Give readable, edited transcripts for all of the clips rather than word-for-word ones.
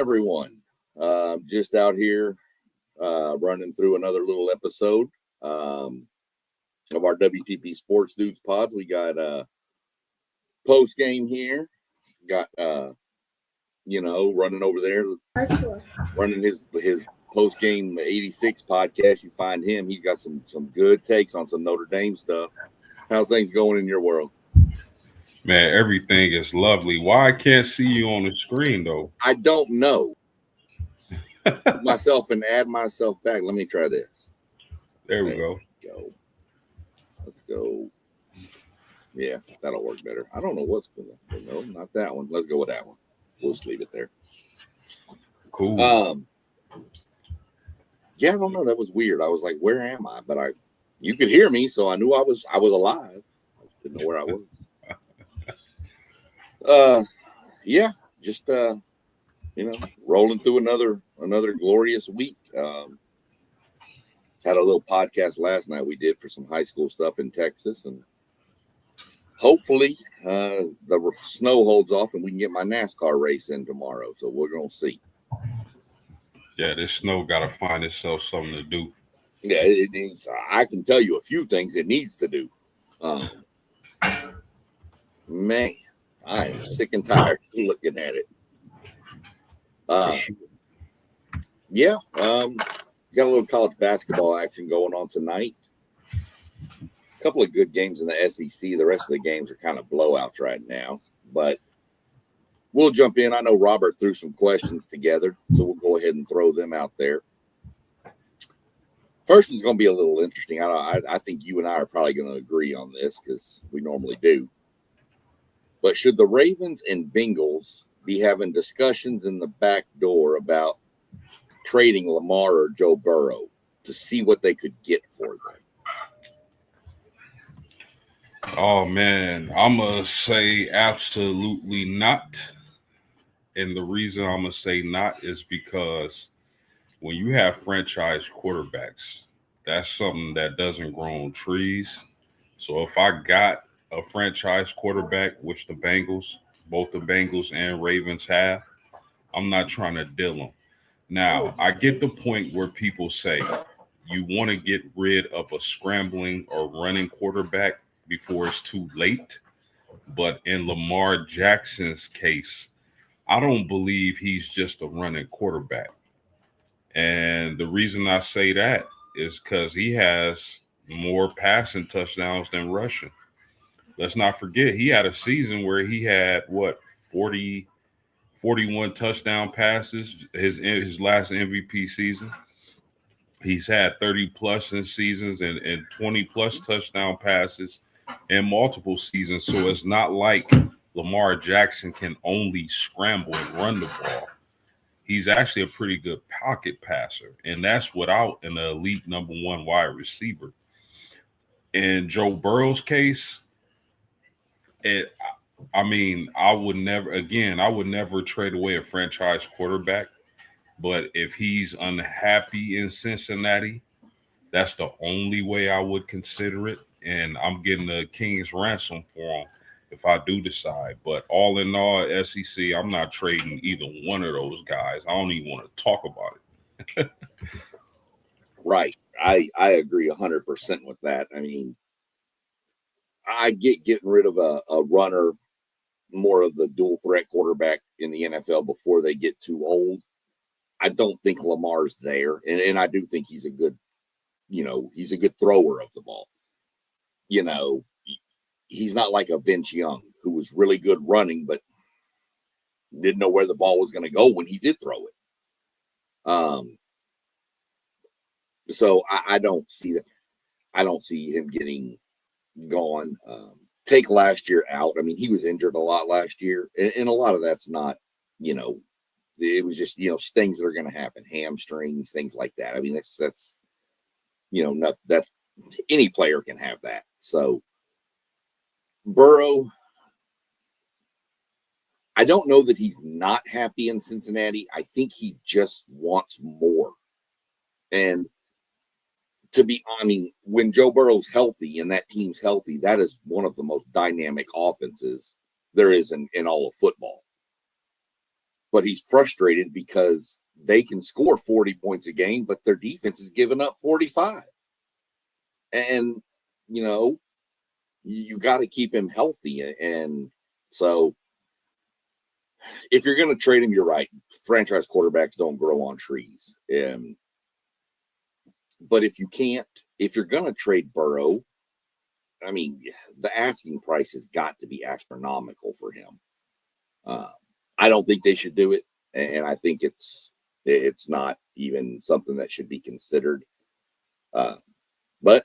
everyone. Just out here running through another little episode of our WTP Sports Dudes pods. We got post game here. Got running over there, running his post game 86 podcast. You find him. He's got some good takes on some Notre Dame stuff. How's things going in your world? Man, everything is lovely. Why I can't see you on the screen though? I don't know. Myself and add myself back. Let me try this. There we go. Let's go. Yeah, that'll work better. I don't know what's going on. No, not that one. Let's go with that one. We'll just leave it there. Cool. Yeah, I don't know. That was weird. I was like, where am I? But you could hear me, so I knew I was alive. I just didn't know where I was. Yeah, just rolling through another glorious week. Had a little podcast last night we did for some high school stuff in Texas, and hopefully the snow holds off and we can get my NASCAR race in tomorrow. So we're gonna see. Yeah, this snow got to find itself something to do. Yeah, it needs. I can tell you a few things it needs to do. Man, I am sick and tired of looking at it. Yeah, got a little college basketball action going on tonight. A couple of good games in the SEC. The rest of the games are kind of blowouts right now, but we'll jump in. I know Robert threw some questions together, so we'll go ahead and throw them out there. First one's going to be a little interesting. I think you and I are probably going to agree on this because we normally do. But should the Ravens and Bengals be having discussions in the back door about trading Lamar or Joe Burrow to see what they could get for them? Oh, man, I'm going to say absolutely not. And the reason I'm going to say not is because when you have franchise quarterbacks, that's something that doesn't grow on trees. So if I got a franchise quarterback, which both the Bengals and Ravens have, I'm not trying to deal them. Now, I get the point where people say you want to get rid of a scrambling or running quarterback before it's too late. But in Lamar Jackson's case, I don't believe he's just a running quarterback. And the reason I say that is because he has more passing touchdowns than rushing. Let's not forget, he had a season where he had, 41 touchdown passes, his last MVP season. He's had 30 plus in seasons and 20 plus touchdown passes in multiple seasons. So it's not like Lamar Jackson can only scramble and run the ball. He's actually a pretty good pocket passer, and that's without an elite number one wide receiver. In Joe Burrow's case, I would never trade away a franchise quarterback. But if he's unhappy in Cincinnati, that's the only way I would consider it. And I'm getting a king's ransom for him if I do decide. But all in all, SEC, I'm not trading either one of those guys. I don't even want to talk about it. Right. I agree 100% with that. I mean, I get getting rid of a runner, more of the dual threat quarterback in the NFL before they get too old. I don't think Lamar's there. And I do think he's a good thrower of the ball. He's not like a Vince Young who was really good running, but didn't know where the ball was going to go when he did throw it. So I don't see that. I don't see him getting gone. Take last year out. I mean, he was injured a lot last year, and a lot of that's not, it was just, things that are going to happen, hamstrings, things like that. I mean, that's not that any player can have that. So Burrow, I don't know that he's not happy in Cincinnati. I think he just wants more. And when Joe Burrow's healthy and that team's healthy, that is one of the most dynamic offenses there is in all of football. but he's frustrated because they can score 40 points a game, but their defense is giving up 45. And, you know, you got to keep him healthy. And so if you're going to trade him, you're right. Franchise quarterbacks don't grow on trees. But if you can't, if you're going to trade Burrow, I mean, the asking price has got to be astronomical for him. I don't think they should do it, and I think it's not even something that should be considered. But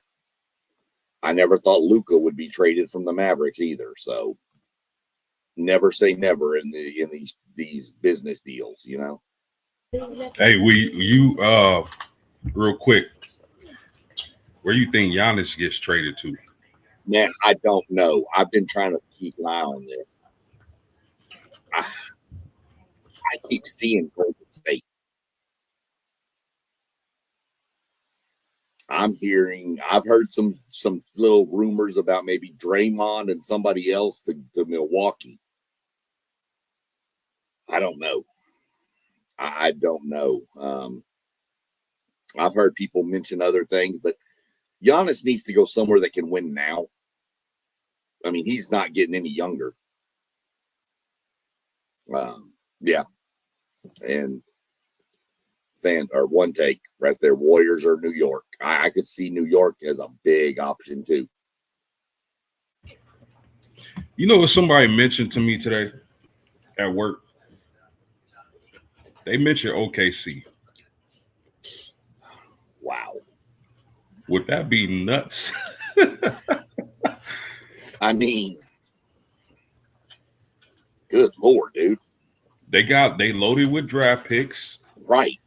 I never thought Luka would be traded from the Mavericks either. So never say never in these business deals, you know. Hey, real quick, where you think Giannis gets traded to? Man, I don't know. I've been trying to keep an eye on this. I keep seeing Golden State. I've heard some little rumors about maybe Draymond and somebody else to Milwaukee. I don't know. I don't know. I've heard people mention other things, but Giannis needs to go somewhere that can win now. I mean, he's not getting any younger. Yeah. And one take right there, Warriors or New York. I could see New York as a big option too. You know what somebody mentioned to me today at work? They mentioned OKC. Wow. Would that be nuts? I mean, good Lord, dude. They loaded with draft picks. Right.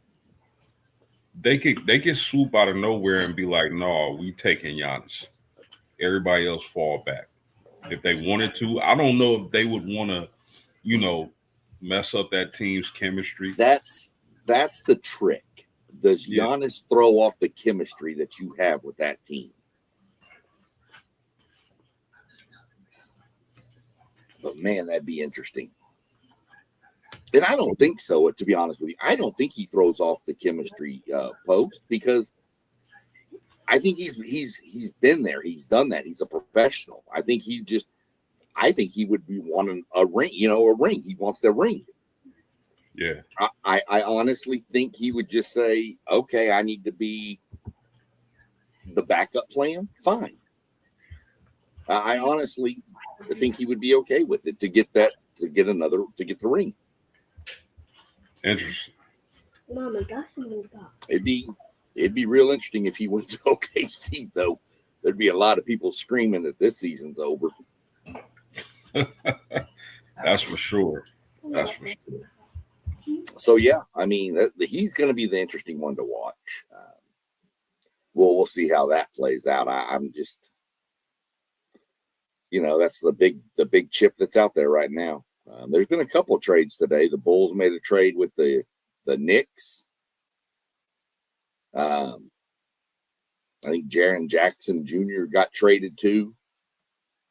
They could swoop out of nowhere and be like, no, we taking Giannis. Everybody else fall back. If they wanted to, I don't know if they would want to, mess up that team's chemistry. That's the trick. Does Giannis throw off the chemistry that you have with that team? But man, that'd be interesting. And I don't think so, to be honest with you. I don't think he throws off the chemistry post, because I think he's been there. He's done that. He's a professional. I think he would be wanting a ring, a ring. He wants the ring. Yeah. I honestly think he would just say, okay, I need to be the backup plan. Fine. I honestly think he would be okay with it to get the ring. Interesting. It'd be real interesting if he went to OKC, though. There'd be a lot of people screaming that this season's over. That's for sure. That's for sure. So yeah, I mean, he's going to be the interesting one to watch. We'll see how that plays out. I'm just, that's the big chip that's out there right now. There's been a couple of trades today. The Bulls made a trade with the Knicks. I think Jaren Jackson Jr. got traded too.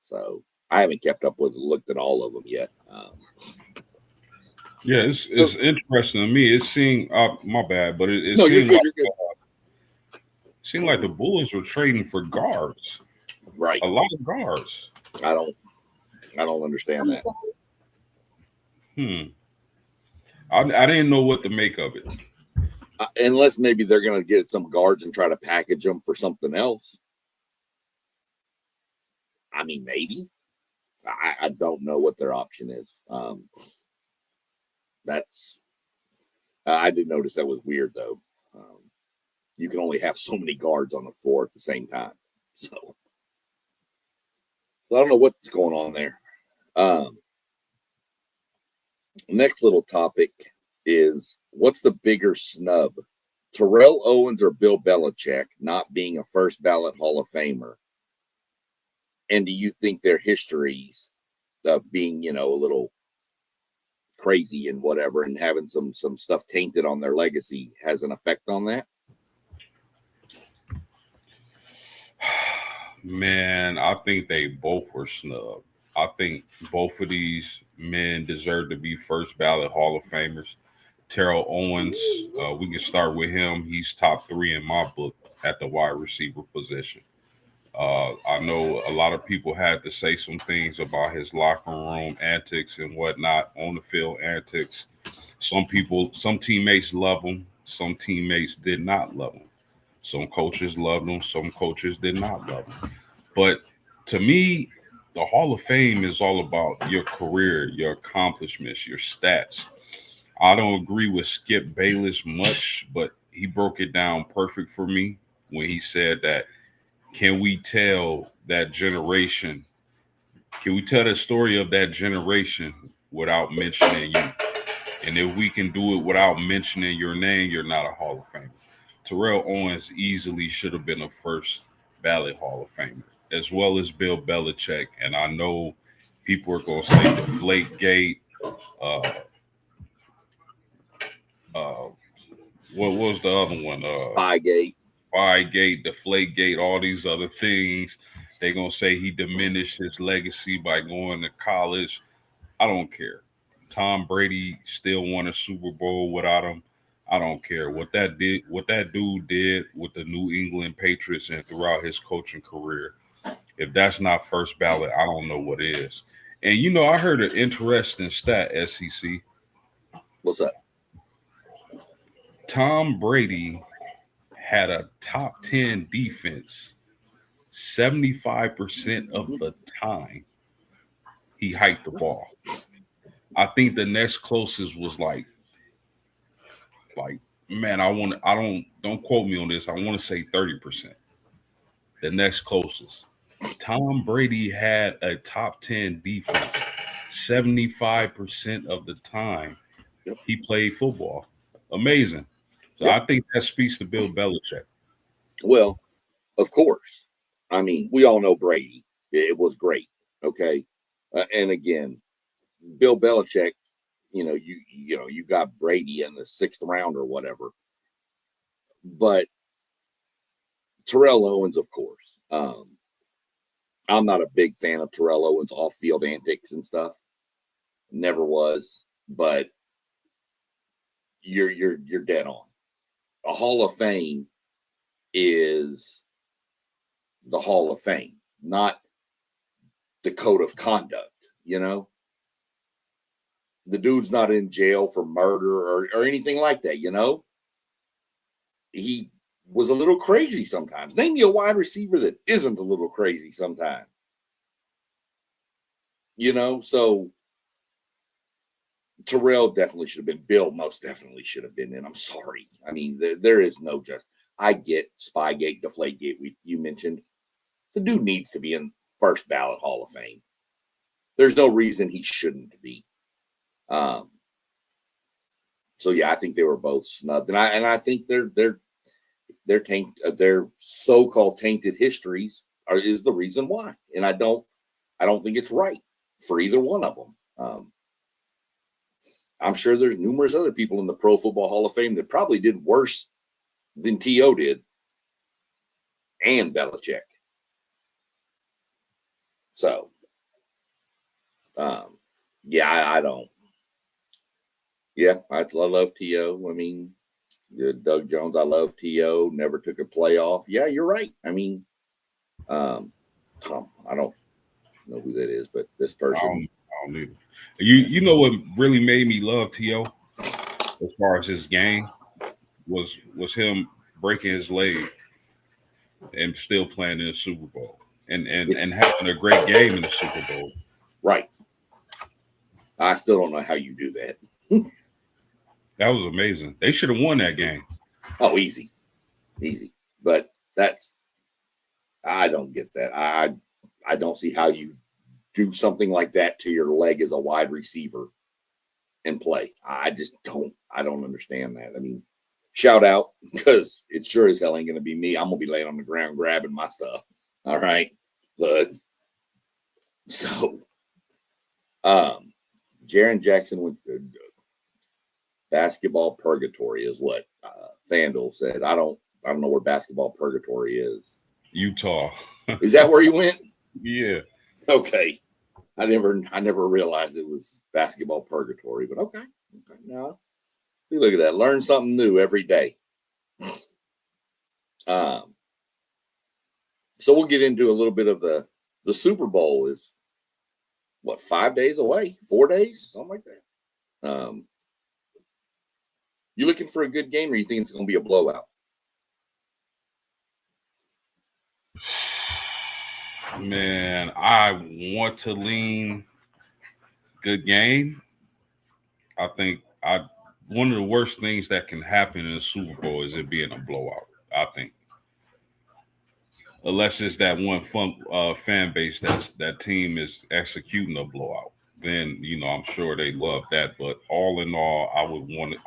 So I haven't looked at all of them yet. Yeah, it's interesting to me. It seemed my bad, but it no, seemed you're like good. Seemed like the Bulls were trading for guards. Right. A lot of guards. I don't understand that. I didn't know what to make of it. Unless maybe they're going to get some guards and try to package them for something else. I mean, maybe. I don't know what their option is. I did notice that was weird, though. You can only have so many guards on the floor at the same time. So I don't know what's going on there. Next little topic is, what's the bigger snub? Terrell Owens or Bill Belichick not being a first ballot Hall of Famer? And do you think their histories of being, a little crazy and whatever, and having some stuff tainted on their legacy has an effect on that? Man, I think they both were snubbed. I think both of these men deserve to be first ballot Hall of Famers. Terrell Owens, we can start with him. He's top three in my book at the wide receiver position. I know a lot of people had to say some things about his locker room antics and whatnot, on the field antics. Some people, some teammates love him. Some teammates did not love him. Some coaches loved him. Some coaches did not love him. But to me, the Hall of Fame is all about your career, your accomplishments, your stats. I don't agree with Skip Bayless much, but he broke it down perfect for me when he said that, can we tell that generation, can we tell the story of that generation without mentioning you? And if we can do it without mentioning your name, you're not a Hall of Famer. Terrell Owens easily should have been a first ballot Hall of Famer, as well as Bill Belichick. And I know people are going to say Deflate Gate. Uh, uh, what was the other one? Spygate. Spygate, Deflate Gate, all these other things. They're going to say he diminished his legacy by going to college. I don't care. Tom Brady still won a Super Bowl without him. I don't care what that dude did with the New England Patriots and throughout his coaching career. If that's not first ballot, I don't know what is. And I heard an interesting stat, SEC. What's up? Tom Brady had a top 10 defense 75% of the time he hiked the ball. I think the next closest was like man, don't quote me on this. I want to say 30%. The next closest. Tom Brady had a top 10 defense 75% of the time Yep. he played football. Amazing. So Yep. I think that speaks to Bill Belichick. Well, of course. I mean, we all know Brady. It was great. Okay. And again, Bill Belichick, you got Brady in the sixth round or whatever. But Terrell Owens, of course. I'm not a big fan of Terrell Owens off-field antics and stuff. Never was, but you're dead on. A Hall of Fame is the Hall of Fame, not the code of conduct. The dude's not in jail for murder or anything like that. He was a little crazy sometimes. Name me a wide receiver that isn't a little crazy sometimes. So Terrell definitely should have been. Bill most definitely should have been in. I'm sorry. I mean, there is no just. I get Spygate, Deflategate. You mentioned the dude needs to be in first ballot Hall of Fame. There's no reason he shouldn't be. So yeah, I think they were both snubbed, and I think their so-called tainted histories is the reason why, and I don't think it's right for either one of them. I'm sure there's numerous other people in the Pro Football Hall of Fame that probably did worse than T.O. did and Belichick. So, yeah, I don't. Yeah, I love T.O. I mean, Doug Jones, I love T.O. Never took a playoff. Yeah, you're right. I mean, Tom, I don't know who that is, but this person. I don't either. You know what really made me love T.O. as far as his game was him breaking his leg and still playing in the Super Bowl and having a great game in the Super Bowl. Right. I still don't know how you do that. That was amazing. They should have won that game. Oh, easy. But I don't get that. I don't see how you do something like that to your leg as a wide receiver and play. I don't understand that. I mean, shout out, because it sure as hell ain't going to be me. I'm going to be laying on the ground grabbing my stuff. All right. But so, Jaron Jackson went basketball purgatory is what FanDuel said. I don't know where basketball purgatory is. Utah. Is that where you went? Yeah. Okay. I never realized it was basketball purgatory, but okay. Okay. No. See, look at that. Learn something new every day. Um, so we'll get into a little bit of the Super Bowl is what 5 days away, 4 days, something like that. You looking for a good game, or you think it's going to be a blowout? Man, I want to lean good game. I think I one of the worst things that can happen in the Super Bowl is it being a blowout. I think unless it's that one fan base that team is executing a blowout, then I'm sure they love that. But all in all, I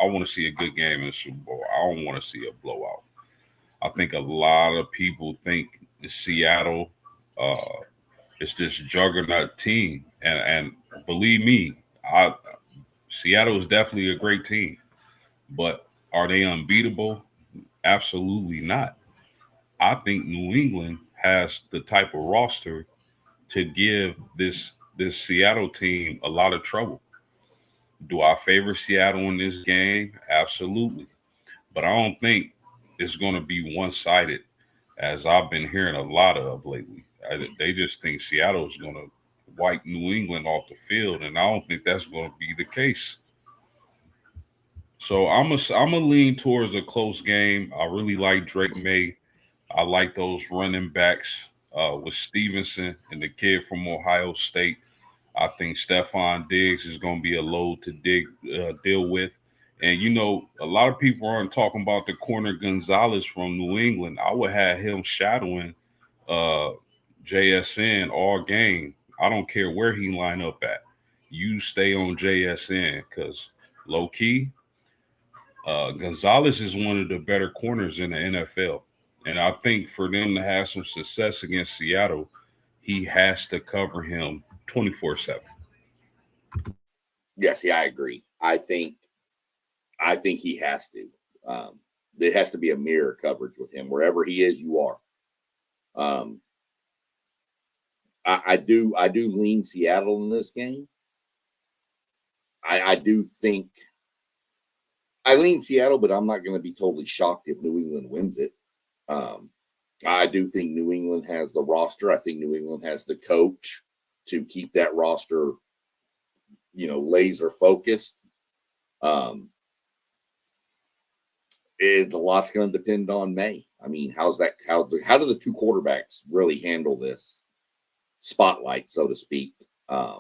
want to see a good game in the Super Bowl. I don't want to see a blowout. I think a lot of people think Seattle uh, is this juggernaut team, and believe me, I Seattle is definitely a great team. But are they unbeatable? Absolutely not. I think New England has the type of roster to give this Seattle team a lot of trouble. Do I favor Seattle in this game? Absolutely. But I don't think it's going to be one sided, as I've been hearing a lot of lately. They just think Seattle is going to wipe New England off the field, and I don't think that's going to be the case. So I'm a lean towards a close game. I really like Drake May. I like those running backs with Stevenson and the kid from Ohio State. I think Stephon Diggs is going to be a load to deal with. And a lot of people aren't talking about the corner Gonzalez from New England. I would have him shadowing uh, JSN all game. I don't care where he line up at. You stay on JSN because low key, Gonzalez is one of the better corners in the NFL. And I think for them to have some success against Seattle, he has to cover him 24/7. Yeah, see, I agree. I think he has to. Um, there has to be a mirror coverage with him wherever he is. You are. Um, I do lean Seattle in this game. I do think I lean Seattle, but I'm not going to be totally shocked if New England wins it. Um, I do think New England has the roster. I think New England has the coach to keep that roster, laser focused. Um, a lot's going to depend on May. I mean, how do the two quarterbacks really handle this spotlight, so to speak? It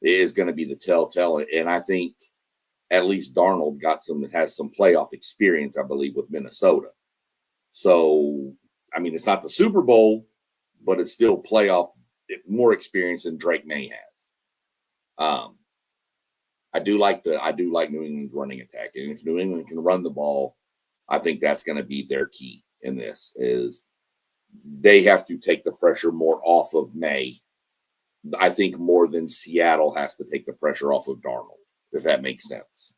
is going to be the telltale, and I think at least Darnold has some playoff experience, I believe, with Minnesota. So, I mean, it's not the Super Bowl, but it's still playoff more experience than Drake May has. Um, I do like New England's running attack, and if New England can run the ball, I think that's going to be their key in this. Is they have to take the pressure more off of May. I think more than Seattle has to take the pressure off of Darnold, if that makes sense.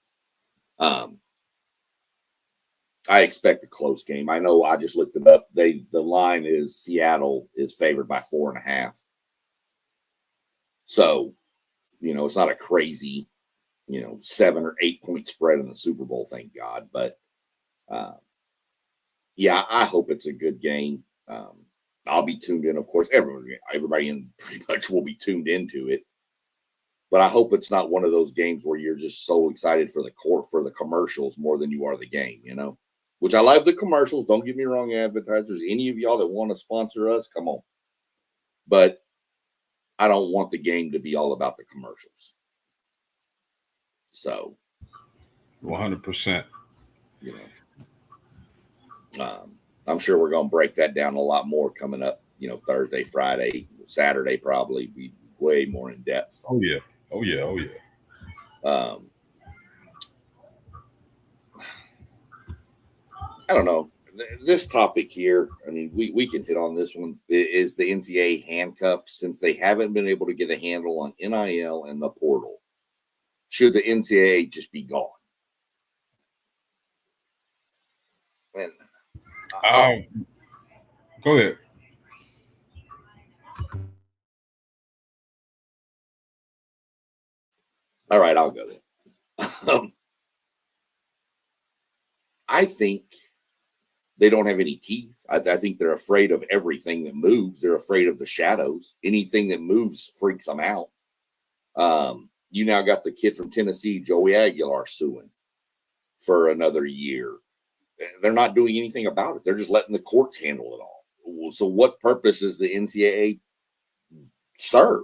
Um, I expect a close game. I know I just looked it up. The line is Seattle is favored by 4.5. So, it's not a crazy, 7 or 8 point spread in the Super Bowl, thank God. But uh, yeah, I hope it's a good game. I'll be tuned in, of course. Everybody in pretty much will be tuned into it. But I hope it's not one of those games where you're just so excited for the court for the commercials more than you are the game. Which I love the commercials. Don't get me wrong, advertisers. Any of y'all that want to sponsor us, come on. But I don't want the game to be all about the commercials. So, 100%. you I'm sure we're going to break that down a lot more coming up, Thursday, Friday, Saturday, probably be way more in depth. Oh yeah. Oh yeah. Oh yeah. Um, I don't know. This topic here, I mean, we can hit on this one. Is the NCAA handcuffed since they haven't been able to get a handle on NIL and the portal? Should the NCAA just be gone? And Um, Go ahead. All right, I'll go then. I think they don't have any teeth. I think they're afraid of everything that moves. They're afraid of the shadows. Anything that moves freaks them out. You now got the kid from Tennessee, Joey Aguilar, suing for another year. They're not doing anything about it. They're just letting the courts handle it all. So what purpose does the NCAA serve?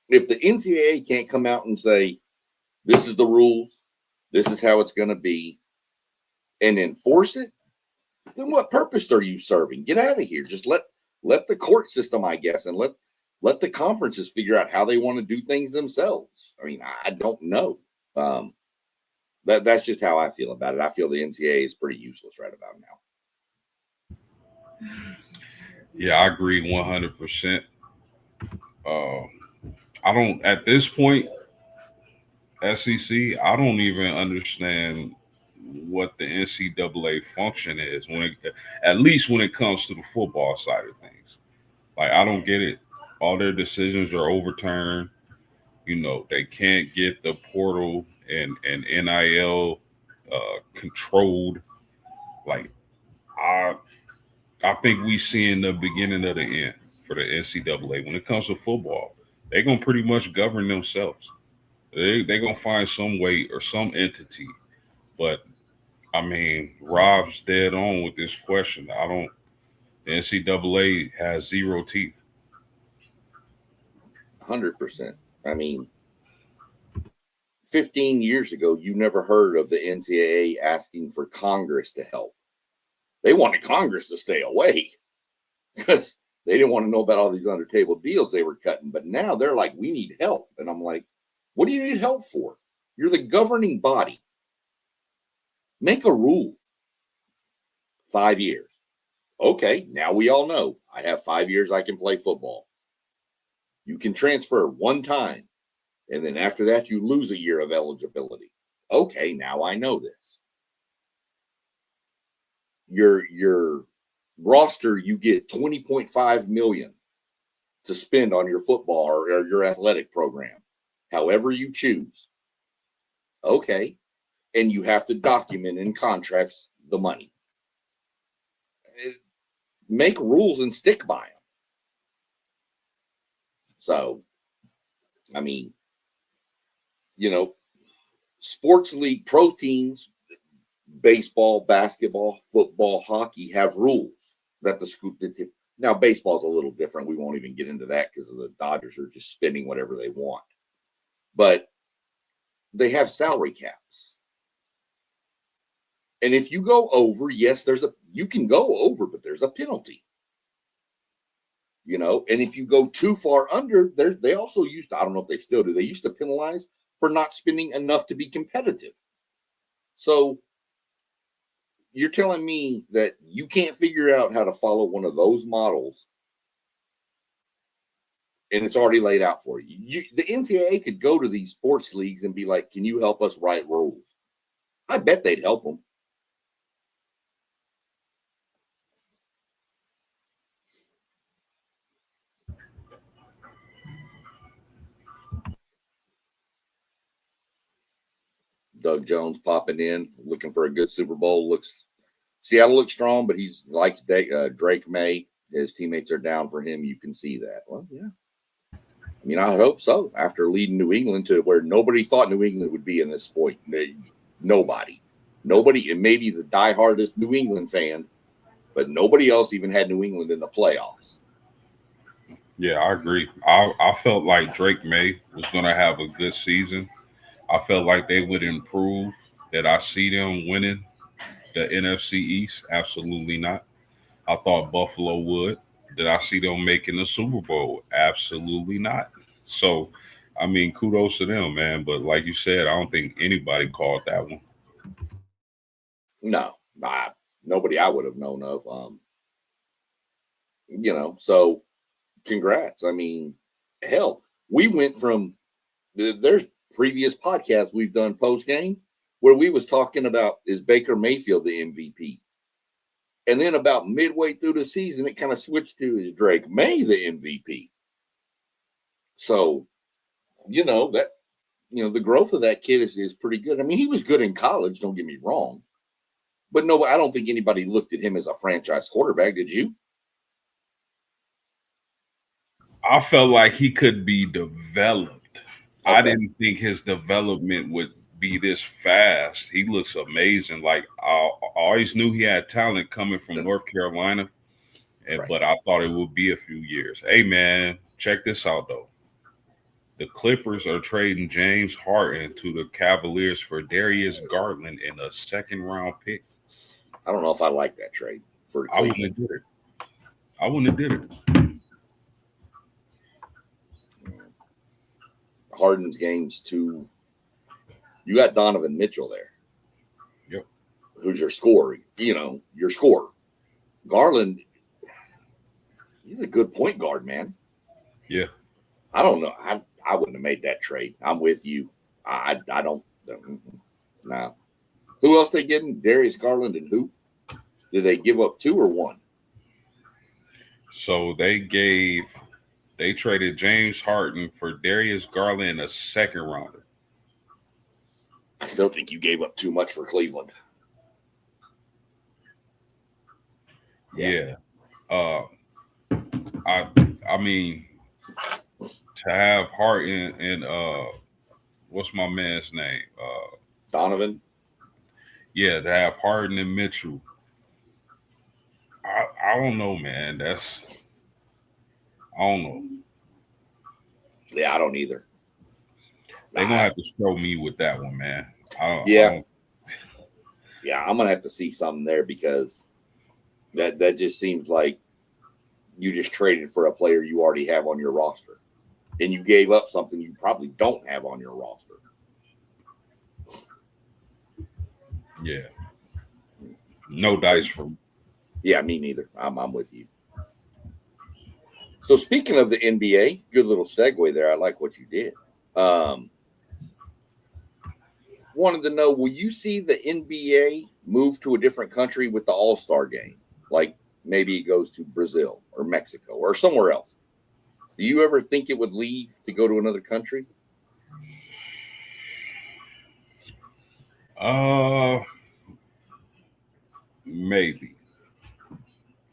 If the NCAA can't come out and say, this is the rules, this is how it's going to be, and enforce it, then what purpose are you serving? Get out of here. Just let the court system, I guess, and let the conferences figure out how they want to do things themselves. I mean, I don't know. That's just how I feel about it. I feel the NCAA is pretty useless right about now. Yeah, I agree 100%. I don't, at this point, SEC, I don't even understand what the NCAA function is at least when it comes to the football side of things. Like, I don't get it. All their decisions are overturned. They can't get the portal and NIL controlled. Like, I I think we seeing the beginning of the end for the NCAA when it comes to football. They're gonna pretty much govern themselves. They're gonna find some way or some entity. But I mean, Rob's dead on with this question. I don't. The NCAA has zero teeth. 100%. I mean, 15 years ago, you never heard of the NCAA asking for Congress to help. They wanted Congress to stay away because they didn't want to know about all these under table deals they were cutting. But now they're like, we need help. And I'm like, what do you need help for? You're the governing body. Make a rule. 5 years. Okay, now we all know I have 5 years I can play football. You can transfer one time, and then after that, you lose a year of eligibility. Okay, now I know this. Your roster, you get 20.5 million to spend on your football or your athletic program, however you choose. Okay, and you have to document in contracts the money. Make rules and stick by them. So, I mean, sports league pro teams, baseball, basketball, football, hockey have rules that the school. Now, baseball's a little different. We won't even get into that because the Dodgers are just spending whatever they want. But they have salary caps. And if you go over, yes, you can go over, but there's a penalty. And if you go too far under, they also used to, I don't know if they still do, they used to penalize for not spending enough to be competitive. So you're telling me that you can't figure out how to follow one of those models and it's already laid out for you. The NCAA could go to these sports leagues and be like, can you help us write rules? I bet they'd help them. Doug Jones popping in, looking for a good Super Bowl. Seattle looks strong, but he's likes Drake May. His teammates are down for him. You can see that. Well, yeah. I mean, I hope so. After leading New England to where nobody thought New England would be in this point. Nobody, and maybe the diehardest New England fan, but nobody else even had New England in the playoffs. Yeah, I agree. I felt like Drake May was going to have a good season. I felt like they would improve. That I see them winning the NFC East? Absolutely not. I thought Buffalo would. Did I see them making the Super Bowl? Absolutely not. So, I mean, kudos to them, man. But like you said, I don't think anybody called that one. No, nobody I would have known of. So congrats. I mean, hell, we went from there's previous podcasts we've done post game where we was talking about, is Baker Mayfield the MVP? And then about midway through the season, it kind of switched to, is Drake May the MVP? So, the growth of that kid is pretty good. I mean, he was good in college, don't get me wrong. But no, I don't think anybody looked at him as a franchise quarterback. Did you? I felt like he could be developed. I Okay. didn't think his development would be this fast. He looks amazing. Like I always knew he had talent coming from North Carolina, Right. but I thought it would be a few years. Hey man, check this out though. The Clippers are trading James Harden to the Cavaliers for Darius Garland in a second round pick. I don't know if I like that trade for I wouldn't Cleveland. have did it. I wouldn't have did it. Harden's game's too. You got Donovan Mitchell there. Yep. Who's your scorer? Your scorer. Garland, he's a good point guard, man. Yeah. I don't know. I wouldn't have made that trade. I'm with you. I don't. Nah. Who else they getting? Darius Garland and who? Did they give up 2 or 1? So they traded James Harden for Darius Garland in a second rounder. I still think you gave up too much for Cleveland. Yeah. I mean to have Harden and what's my man's name? Donovan. Yeah, to have Harden and Mitchell. I don't know, man. I don't know. Yeah, I don't either. They're gonna have to show me with that one, man. Yeah, I'm gonna have to see something there because that just seems like you just traded for a player you already have on your roster, and you gave up something you probably don't have on your roster. Yeah. No dice for me. Yeah, me neither. I'm with you. So speaking of the NBA, good little segue there. I like what you did. Wanted to know, will you see the NBA move to a different country with the All-Star game? Like maybe it goes to Brazil or Mexico or somewhere else. Do you ever think it would leave to go to another country? Uh maybe.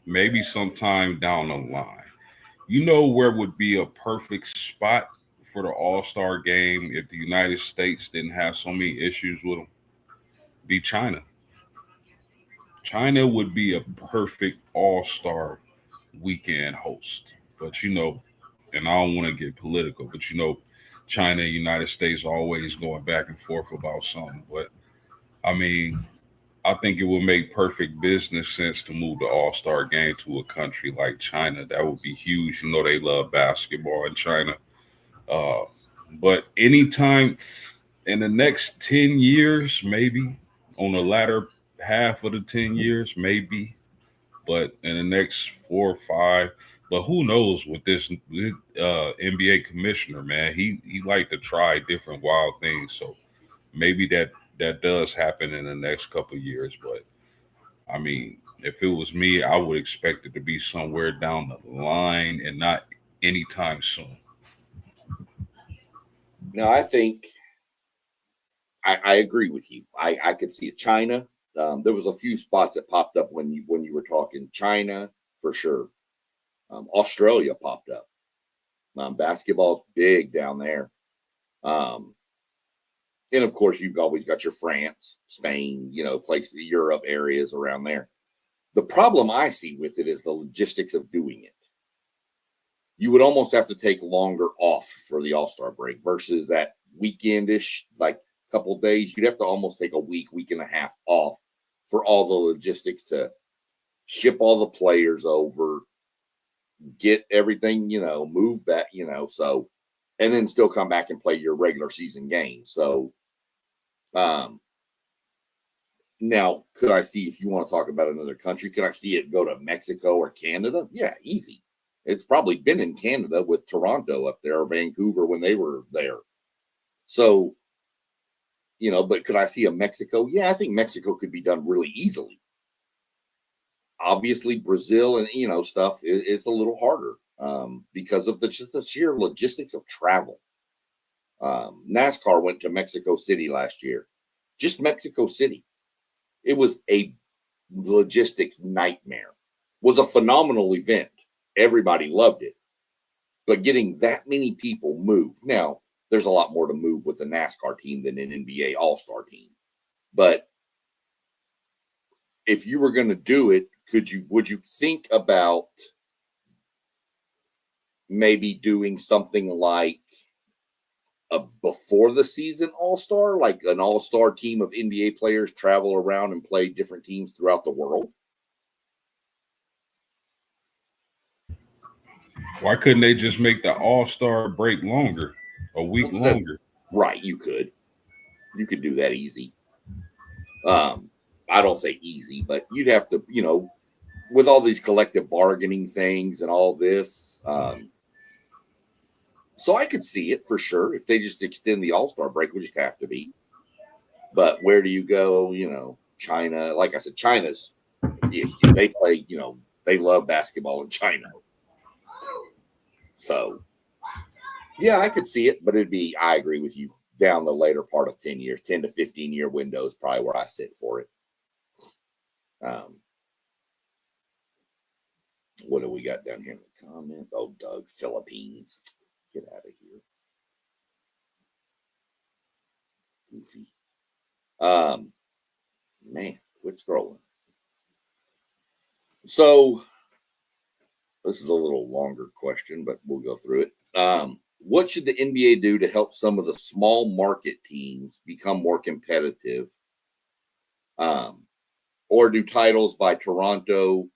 Maybe sometime down the line. You know where would be a perfect spot for the All-Star game if the United States didn't have so many issues with them? Be China. China would be a perfect All-Star weekend host. But and I don't want to get political, but China and United States always going back and forth about something. But I mean, I think it would make perfect business sense to move the All Star game to a country like China. That would be huge. They love basketball in China. Uh, but anytime in the next 10 years, maybe on the latter half of the 10 years, maybe, but in the next 4 or 5, but who knows with this NBA commissioner, man, he like to try different wild things. So maybe that does happen in the next couple of years. But I mean, if it was me, I would expect it to be somewhere down the line and not anytime soon. No, I think I agree with you. I could see it. China. There was a few spots that popped up when you were talking China for sure. Australia popped up. Basketball's big down there. Um, and of course, you've always got your France, Spain, places, Europe areas around there. The problem I see with it is the logistics of doing it. You would almost have to take longer off for the All Star break versus that weekendish, like couple days. You'd have to almost take a week and a half off for all the logistics to ship all the players over, get everything, move back, so, and then still come back and play your regular season game. So, um, now could I see, if you want to talk about another country, could I see it go to Mexico or Canada? Yeah, easy. It's probably been in Canada with Toronto up there or Vancouver when they were there. So, but could I see a Mexico? Yeah, I think Mexico could be done really easily. Obviously, Brazil and stuff is a little harder because of just the sheer logistics of travel. NASCAR went to Mexico City last year, just Mexico City. It was a logistics nightmare. Was a phenomenal event. Everybody loved it. But getting that many people moved. Now, there's a lot more to move with a NASCAR team than an NBA All-Star team. But if you were going to do it, would you think about maybe doing something like a before the season All-Star, like an All-Star team of NBA players travel around and play different teams throughout the world? Why couldn't they just make the All-Star break longer, a week longer? Right, you could do that easy. I don't say easy, but you'd have to, with all these collective bargaining things and all this. So I could see it for sure. If they just extend the All-Star break, would just have to be. But where do you go? China, like I said, China's, they play, they love basketball in China. So, yeah, I could see it, but I agree with you, down the later part of 10 years, 10 to 15-year window is probably where I sit for it. What do we got down here in the comment? Oh, Doug, Philippines. Get out of here. Goofy. Man, quit scrolling. So, this is a little longer question, but we'll go through it. What should the NBA do to help some of the small market teams become more competitive? Or do titles by Toronto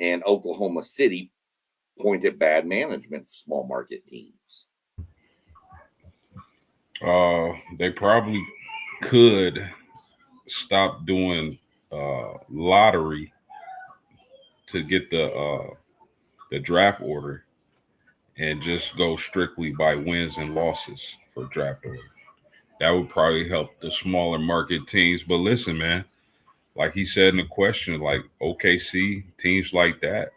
and Oklahoma City point at bad management of small market teams? They probably could stop doing lottery to get the draft order and just go strictly by wins and losses for draft order. That would probably help the smaller market teams. But listen, man, like he said in the question, like OKC teams like that,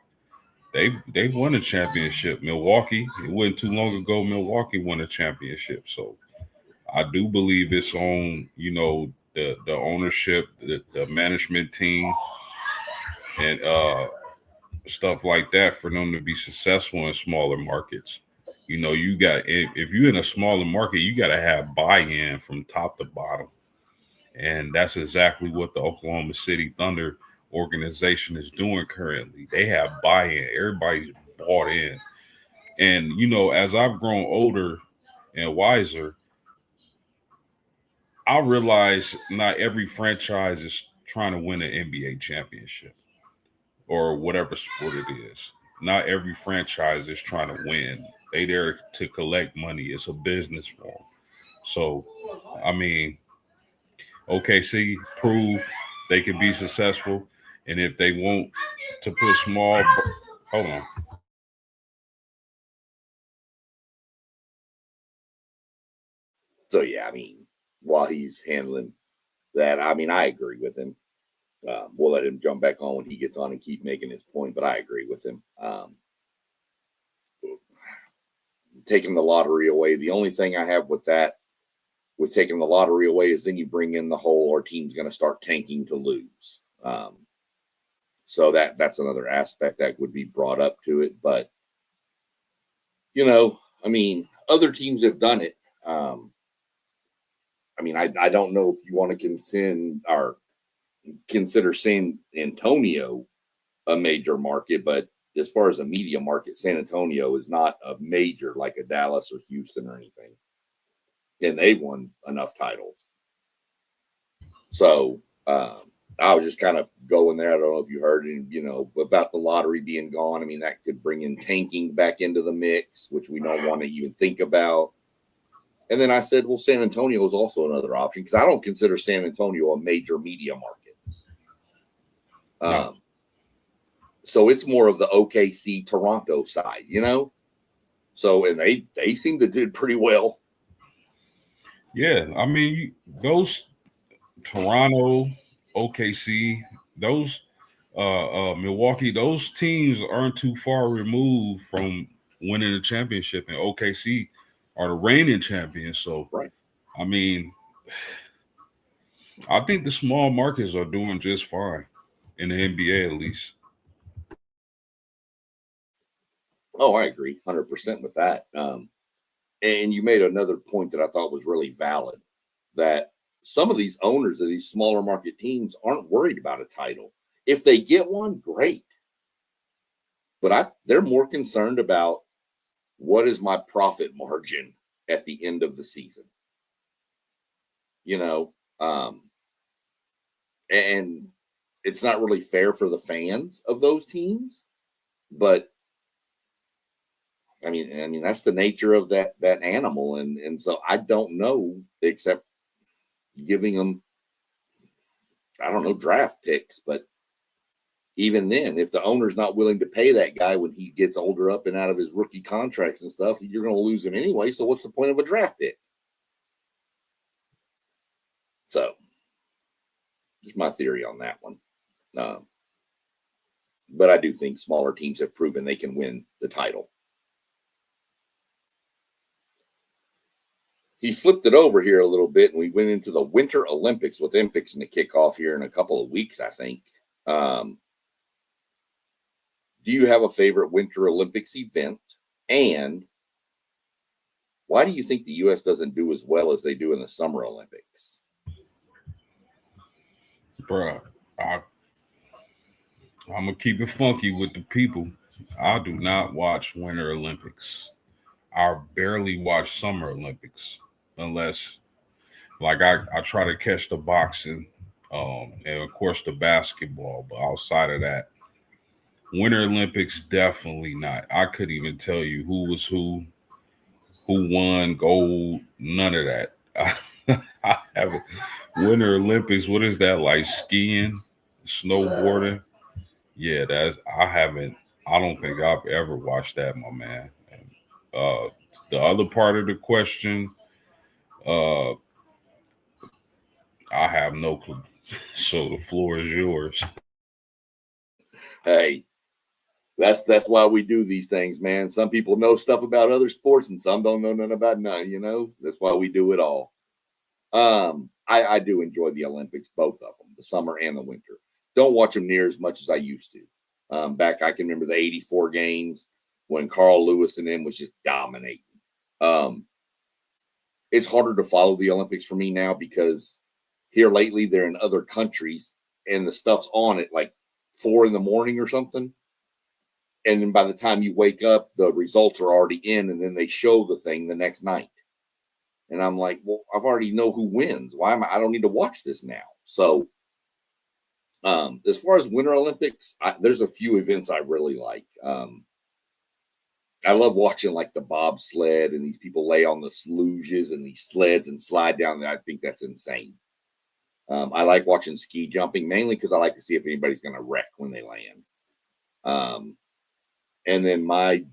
they've won a championship. Milwaukee, it wasn't too long ago. Milwaukee won a championship. So I do believe it's on the ownership, the management team, and stuff like that for them to be successful in smaller markets. You got if you're in a smaller market, you got to have buy-in from top to bottom, and that's exactly what the Oklahoma City Thunder organization is doing currently. They have buy-in. Everybody's bought in, and as I've grown older and wiser, I realize not every franchise is trying to win an NBA championship or whatever sport it is. Not every franchise is trying to win. They there to collect money. It's a business for them. So, I mean, OKC prove they can be successful, and if they want to put hold on. So, yeah, while he's handling that, I agree with him. We'll let him jump back on when he gets on and keep making his point, but I agree with him. Taking the lottery away, the only thing I have with taking the lottery away is then you bring in the whole our team's going to start tanking to lose. So that's another aspect that would be brought up to it. But, other teams have done it. I don't know if you want to consider San Antonio a major market, but as far as a media market, San Antonio is not a major like a Dallas or Houston or anything. And they've won enough titles. So I was just kind of going there. I don't know if you heard, about the lottery being gone. That could bring in tanking back into the mix, which we don't want to even think about. And then I said, well, San Antonio is also another option because I don't consider San Antonio a major media market. No. So it's more of the OKC Toronto side, So, and they seem to do pretty well. Yeah, those Toronto, OKC, those Milwaukee, those teams aren't too far removed from winning a championship. And OKC are the reigning champions. So, Right. I mean, I think the small markets are doing just fine in the NBA at least. Oh, I agree 100% with that. And you made another point that I thought was really valid, that some of these owners of these smaller market teams aren't worried about a title. If they get one, great. But they're more concerned about what is my profit margin at the end of the season. You know, and it's not really fair for the fans of those teams, but I mean that's the nature of that animal, and so I don't know except giving them, I don't know, draft picks, but even then, if the owner's not willing to pay that guy when he gets older up and out of his rookie contracts and stuff, you're going to lose him anyway. So what's the point of a draft pick? So just my theory on that one. Um, but I do think smaller teams have proven they can win the title. He flipped it over here a little bit, and we went into the Winter Olympics with them fixing to kick off here in a couple of weeks, I think. Do you have a favorite Winter Olympics event? And why do you think the U.S. doesn't do as well as they do in the Summer Olympics? Bruh, I'm going to keep it funky with the people. I do not watch Winter Olympics. I barely watch Summer Olympics unless, like, I try to catch the boxing and, of course, the basketball. But outside of that, Winter Olympics, definitely not. I couldn't even tell you who was who won gold, none of that. I haven't. Winter Olympics, what is that, like skiing, snowboarding? Yeah, I haven't. I don't think I've ever watched that, my man. And, the other part of the question, uh, I have no clue. So the floor is yours. Hey, that's why we do these things, man. Some people know stuff about other sports, and some don't know nothing about none. That's why we do it all. I do enjoy the Olympics, both of them, the summer and the winter. Don't watch them near as much as I used to. Back, I can remember the '84 games when Carl Lewis and them was just dominating. Um, it's harder to follow the Olympics for me now because here lately they're in other countries and the stuff's on at like 4 in the morning or something. And then by the time you wake up, the results are already in, and then they show the thing the next night. And I'm like, well, I've already know who wins. Why am I don't need to watch this now. So as far as Winter Olympics, there's a few events I really like. I love watching like the bobsled and these people lay on the sluges and these sleds and slide down there. I think that's insane. I like watching ski jumping mainly because I like to see if anybody's going to wreck when they land. Um, and then I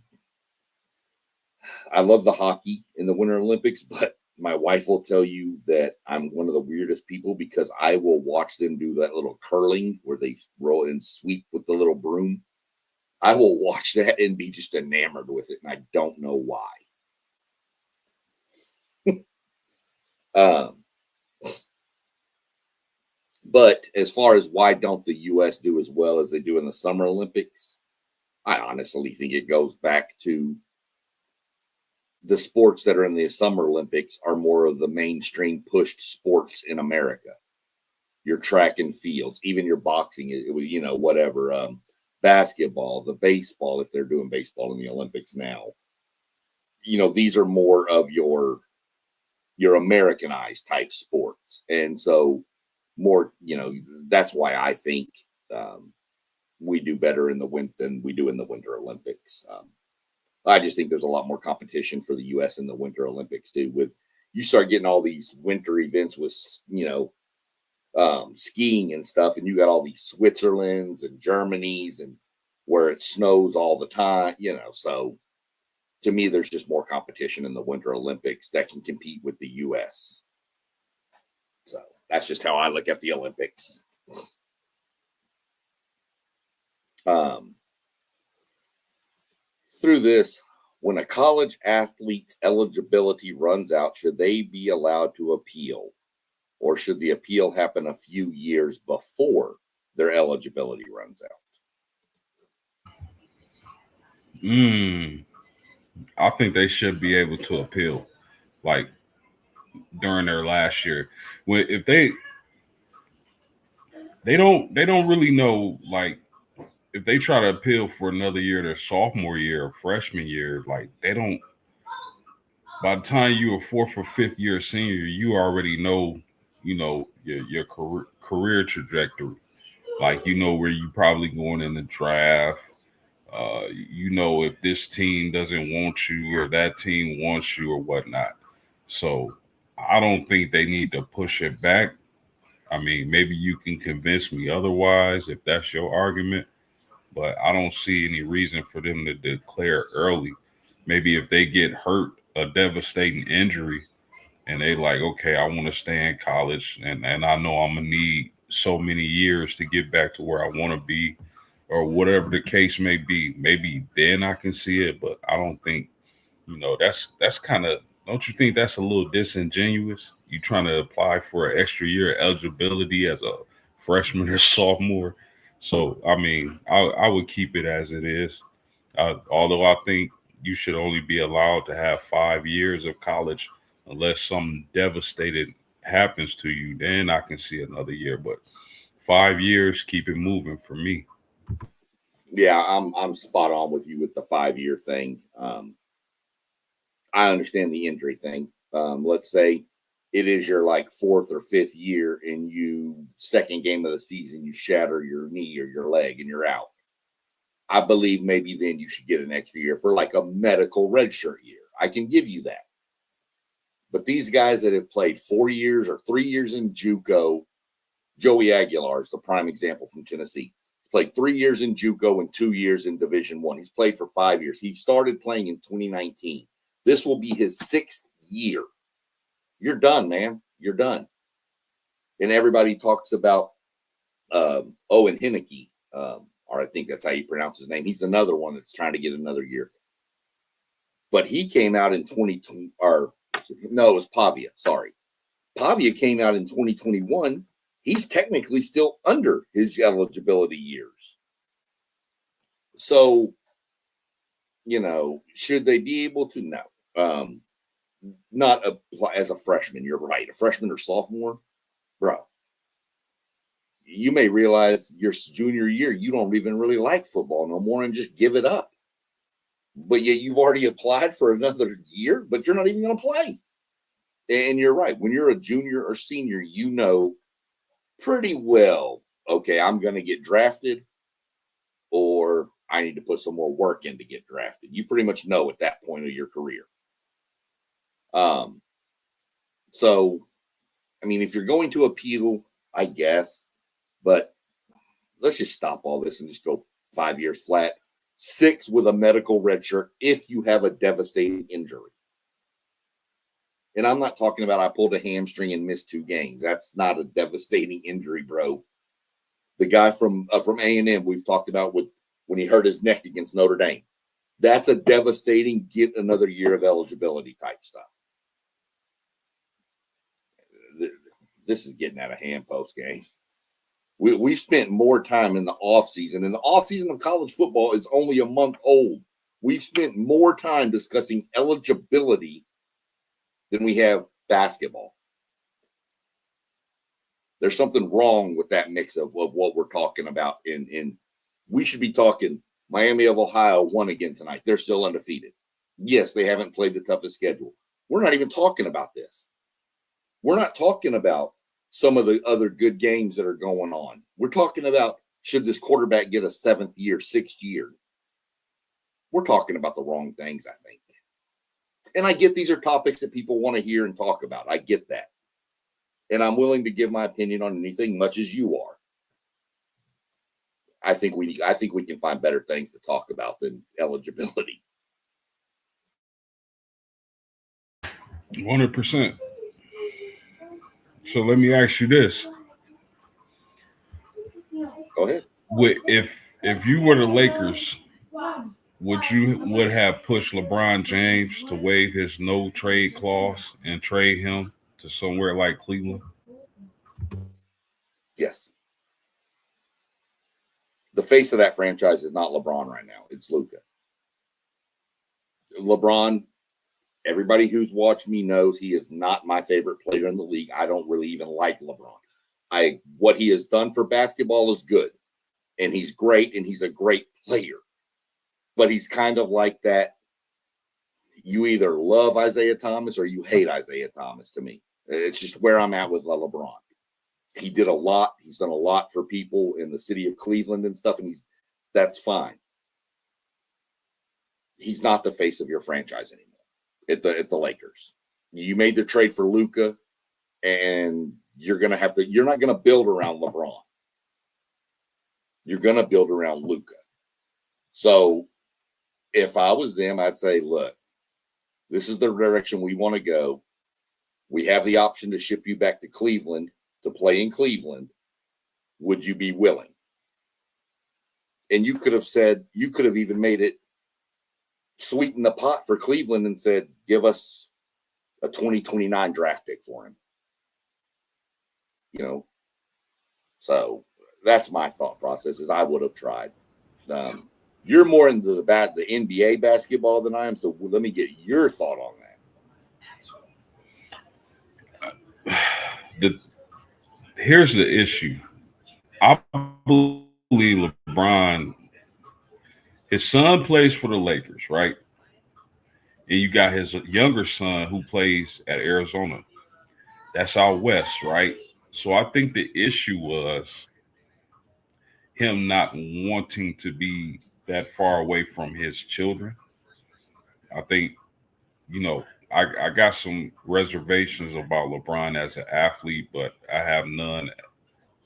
love the hockey in the Winter Olympics, but my wife will tell you that I'm one of the weirdest people because I will watch them do that little curling where they roll and sweep with the little broom. I will watch that and be just enamored with it, and I don't know why. Um, but as far as why don't the U.S. do as well as they do in the Summer Olympics, I honestly think it goes back to the sports that are in the Summer Olympics are more of the mainstream pushed sports in America. Your track and fields, even your boxing, whatever, basketball, the baseball, if they're doing baseball in the Olympics now, these are more of your Americanized type sports. And so more, that's why I think we do better in the winter than we do in the Winter Olympics. I just think there's a lot more competition for the U.S. in the Winter Olympics too. With you start getting all these winter events with skiing and stuff, and you got all these Switzerlands and Germanys and where it snows all the time. So to me, there's just more competition in the Winter Olympics that can compete with the U.S. So that's just how I look at the Olympics. Um, through this, When a college athlete's eligibility runs out, should they be allowed to appeal? Or should the appeal happen a few years before their eligibility runs out? I think they should be able to appeal, like during their last year. When if they don't really know, like if they try to appeal for another year, their sophomore year or freshman year, like they don't. By the time you a fourth or fifth year senior, you already know, your career trajectory. Like you know where you probably going in the draft. You know if this team doesn't want you or that team wants you or whatnot. So I don't think they need to push it back. I mean, maybe you can convince me otherwise if that's your argument, but I don't see any reason for them to declare early. Maybe if they get hurt, a devastating injury, and they like, okay, I want to stay in college, and I know I'm gonna need so many years to get back to where I want to be, or whatever the case may be. Maybe then I can see it, but I don't think that's kind of, don't you think that's a little disingenuous? You trying to apply for an extra year of eligibility as a freshman or sophomore? So I mean, I would keep it as it is. Although I think you should only be allowed to have 5 years of college unless something devastating happens to you. Then I can see another year, but 5 years, keep it moving for me. Yeah, I'm spot on with you with the 5 year thing. I understand the injury thing. Let's say it is your like fourth or fifth year, and you second game of the season you shatter your knee or your leg and you're out. I believe maybe then you should get an extra year for like a medical redshirt year. I can give you that. But these guys that have played 4 years or 3 years in JUCO, Joey Aguilar is the prime example from Tennessee. Played 3 years in JUCO and 2 years in Division One. He's played for 5 years. He started playing in 2019. This will be his sixth year. You're done, man. You're done. And everybody talks about Owen Henneke, or I think that's how you pronounce his name. He's another one that's trying to get another year. But he came out in 2020, or no, it was Pavia. Sorry. Pavia came out in 2021. He's technically still under his eligibility years. So, should they be able to? No. Not apply as a freshman. You're right. A freshman or sophomore, bro. You may realize your junior year you don't even really like football no more and just give it up. But yet you've already applied for another year, but you're not even going to play. And you're right. When you're a junior or senior, you know pretty well, okay, I'm going to get drafted or I need to put some more work in to get drafted. You pretty much know at that point of your career. So, I mean, if you're going to appeal, I guess, but let's just stop all this and just go 5 years flat. 6 with a medical red shirt if you have a devastating injury. And I'm not talking about I pulled a hamstring and missed 2 games. That's not a devastating injury, bro. The guy from A&M we've talked about with when he hurt his neck against Notre Dame. That's a devastating get another year of eligibility type stuff. This is getting out of hand post game. We spent more time in the offseason, and the offseason of college football is only a month old. We've spent more time discussing eligibility than we have basketball. There's something wrong with that mix of what we're talking about. In we should be talking Miami of Ohio won again tonight. They're still undefeated. Yes, they haven't played the toughest schedule. We're not even talking about this. We're not talking about some of the other good games that are going on. We're talking about should this quarterback get a 7th year, 6th year? We're talking about the wrong things, I think. And I get these are topics that people want to hear and talk about. I get that. And I'm willing to give my opinion on anything, much as you are. I think we can find better things to talk about than eligibility. 100%. So let me ask you this: Go ahead. if you were the Lakers would have pushed LeBron James to waive his no trade clause and trade him to somewhere like Cleveland? Yes. The face of that franchise is not LeBron right now. It's Luka. LeBron, everybody who's watched me knows he is not my favorite player in the league. I don't really even like LeBron. What he has done for basketball is good, and he's great, and he's a great player. But he's kind of like that. You either love Isaiah Thomas or you hate Isaiah Thomas. To me, it's just where I'm at with LeBron. He did a lot. He's done a lot for people in the city of Cleveland and stuff, and that's fine. He's not the face of your franchise anymore at the Lakers. You made the trade for Luka, and you're not gonna build around LeBron. You're gonna build around Luka. So if I was them, I'd say, look, this is the direction we want to go. We have the option to ship you back to Cleveland to play in Cleveland. Would you be willing? And you could have even made it sweeten the pot for Cleveland and said, give us a 2029 draft pick for him. So that's my thought process is I would have tried. You're more into the NBA basketball than I am, so let me get your thought on that. Here's the issue. I believe LeBron, his son plays for the Lakers, right? And you got his younger son who plays at Arizona. That's out west, right? So I think the issue was him not wanting to be that far away from his children. I think, I got some reservations about LeBron as an athlete, but I have none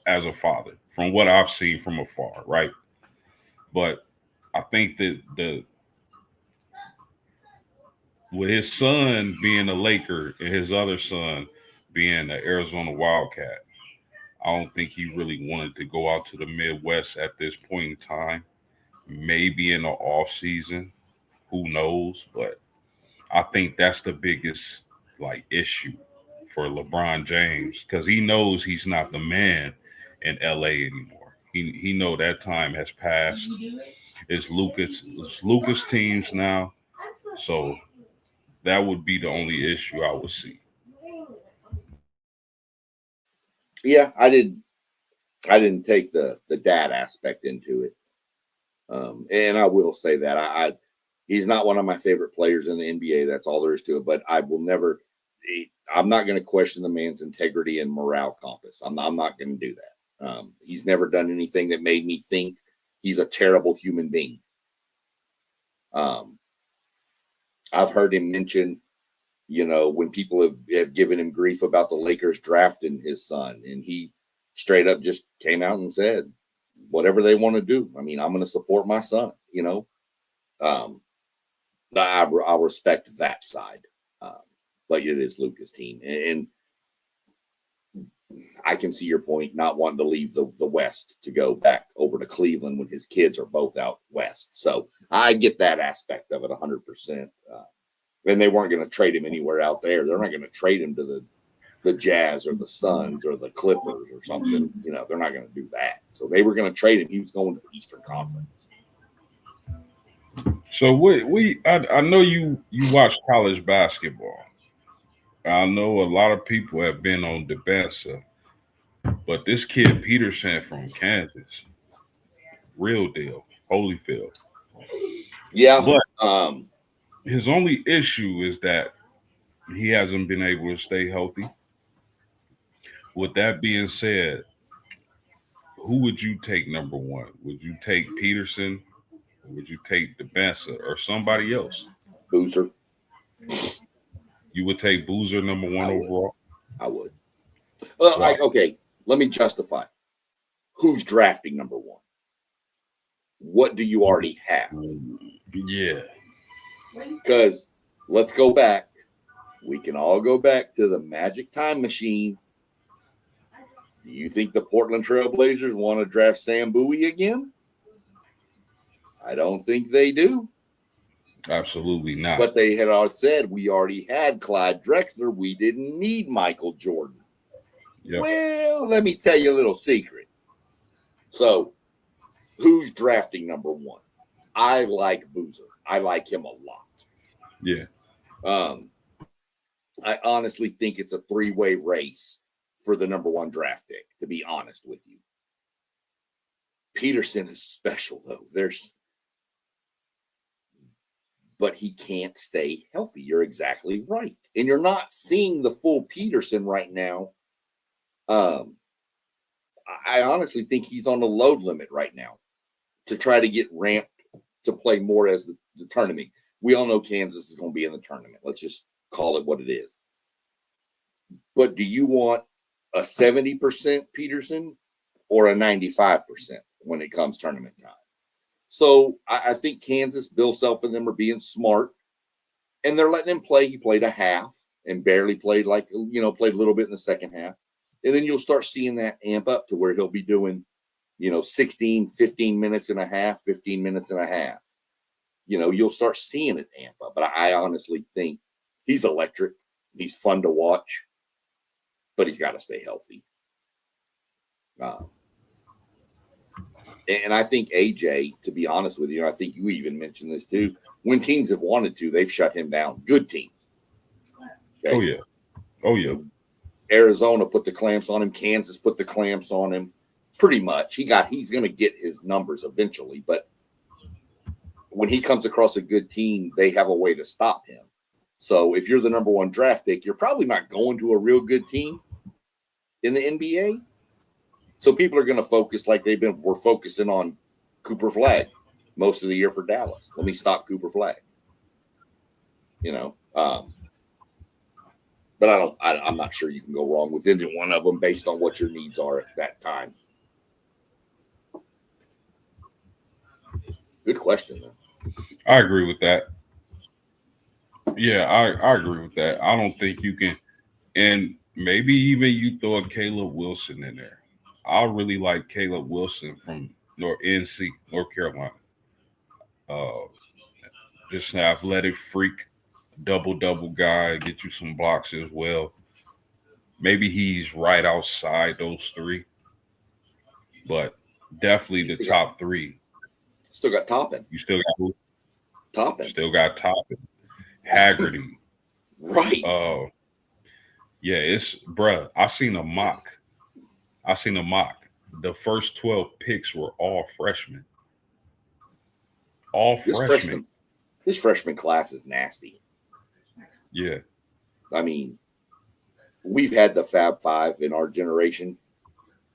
as a father from what I've seen from afar, right? But I think that with his son being a Laker and his other son being an Arizona Wildcat, I don't think he really wanted to go out to the Midwest at this point in time. Maybe in the off season, who knows? But I think that's the biggest issue for LeBron James because he knows he's not the man in LA anymore. He know that time has passed. It's Lucas teams now, so that would be the only issue I would see. that. Yeah, I didn't take the dad aspect into it. And I will say that he's not one of my favorite players in the NBA. That's all there is to it. But I will never. I'm not going to question the man's integrity and morale compass. I'm not going to do that. He's never done anything that made me think he's a terrible human being. I've heard him mention, when people have given him grief about the Lakers drafting his son, and he straight up just came out and said, whatever they want to do. I mean, I'm going to support my son, I respect that side. But it is Luka's team. And I can see your point, not wanting to leave the West to go back over to Cleveland when his kids are both out West. So I get that aspect of it 100%. And they weren't going to trade him anywhere out there. They're not going to trade him to the Jazz or the Suns or the Clippers or something. They're not going to do that. So they were going to trade him. He was going to the Eastern Conference. So I know you watch college basketball. I know a lot of people have been on Debensa, but this kid Peterson from Kansas, real deal, Holyfield. Yeah. But his only issue is that he hasn't been able to stay healthy. With that being said, who would you take number one? Would you take Peterson? Or would you take Debensa or somebody else? Boozer. You would take Boozer number one overall? I would. Well, okay, let me justify. Who's drafting number one? What do you already have? Yeah. Because let's go back. We can all go back to the magic time machine. Do you think the Portland Trailblazers want to draft Sam Bowie again? I don't think they do. Absolutely not. But they had all said we already had Clyde Drexler. We didn't need Michael Jordan. Yep. Well, let me tell you a little secret. So, who's drafting number one? I like Boozer. I like him a lot. Yeah. I honestly think it's a three-way race for the number one draft pick, to be honest with you. Peterson is special, though. But he can't stay healthy. You're exactly right. And you're not seeing the full Peterson right now. I honestly think he's on the load limit right now to try to get ramped to play more as the tournament. We all know Kansas is going to be in the tournament. Let's just call it what it is. But do you want a 70% Peterson or a 95% when it comes tournament time? So I think Kansas, Bill Self and them are being smart, and they're letting him play. He played a half and barely played played a little bit in the second half. And then you'll start seeing that amp up to where he'll be doing, 16, 15 minutes and a half, 15 minutes and a half. You'll start seeing it amp up. But I honestly think he's electric. He's fun to watch, but he's got to stay healthy. And I think AJ, to be honest with you, I think you even mentioned this too. When teams have wanted to, they've shut him down. Good teams. Okay? Oh yeah. Arizona put the clamps on him. Kansas put the clamps on him. Pretty much, he's going to get his numbers eventually. But when he comes across a good team, they have a way to stop him. So if you're the number one draft pick, you're probably not going to a real good team in the NBA. So people are going to focus like we're focusing on Cooper Flagg most of the year for Dallas. Let me stop Cooper Flagg. But I'm not sure you can go wrong with any one of them based on what your needs are at that time. Good question, though. I agree with that. Yeah, I agree with that. I don't think you can, and maybe even you throw a Caleb Wilson in there. I really like Caleb Wilson from North Carolina. Uh, just an athletic freak, double guy, get you some blocks as well. Maybe he's right outside those three, but definitely the top three. Still got Toppin. You still got who? Toppin. Still got Toppin. Haggerty. Right. Yeah, it's bruh. I seen a mock. The first 12 picks were all freshmen. All freshmen. This freshman class is nasty. Yeah. I mean, we've had the Fab Five in our generation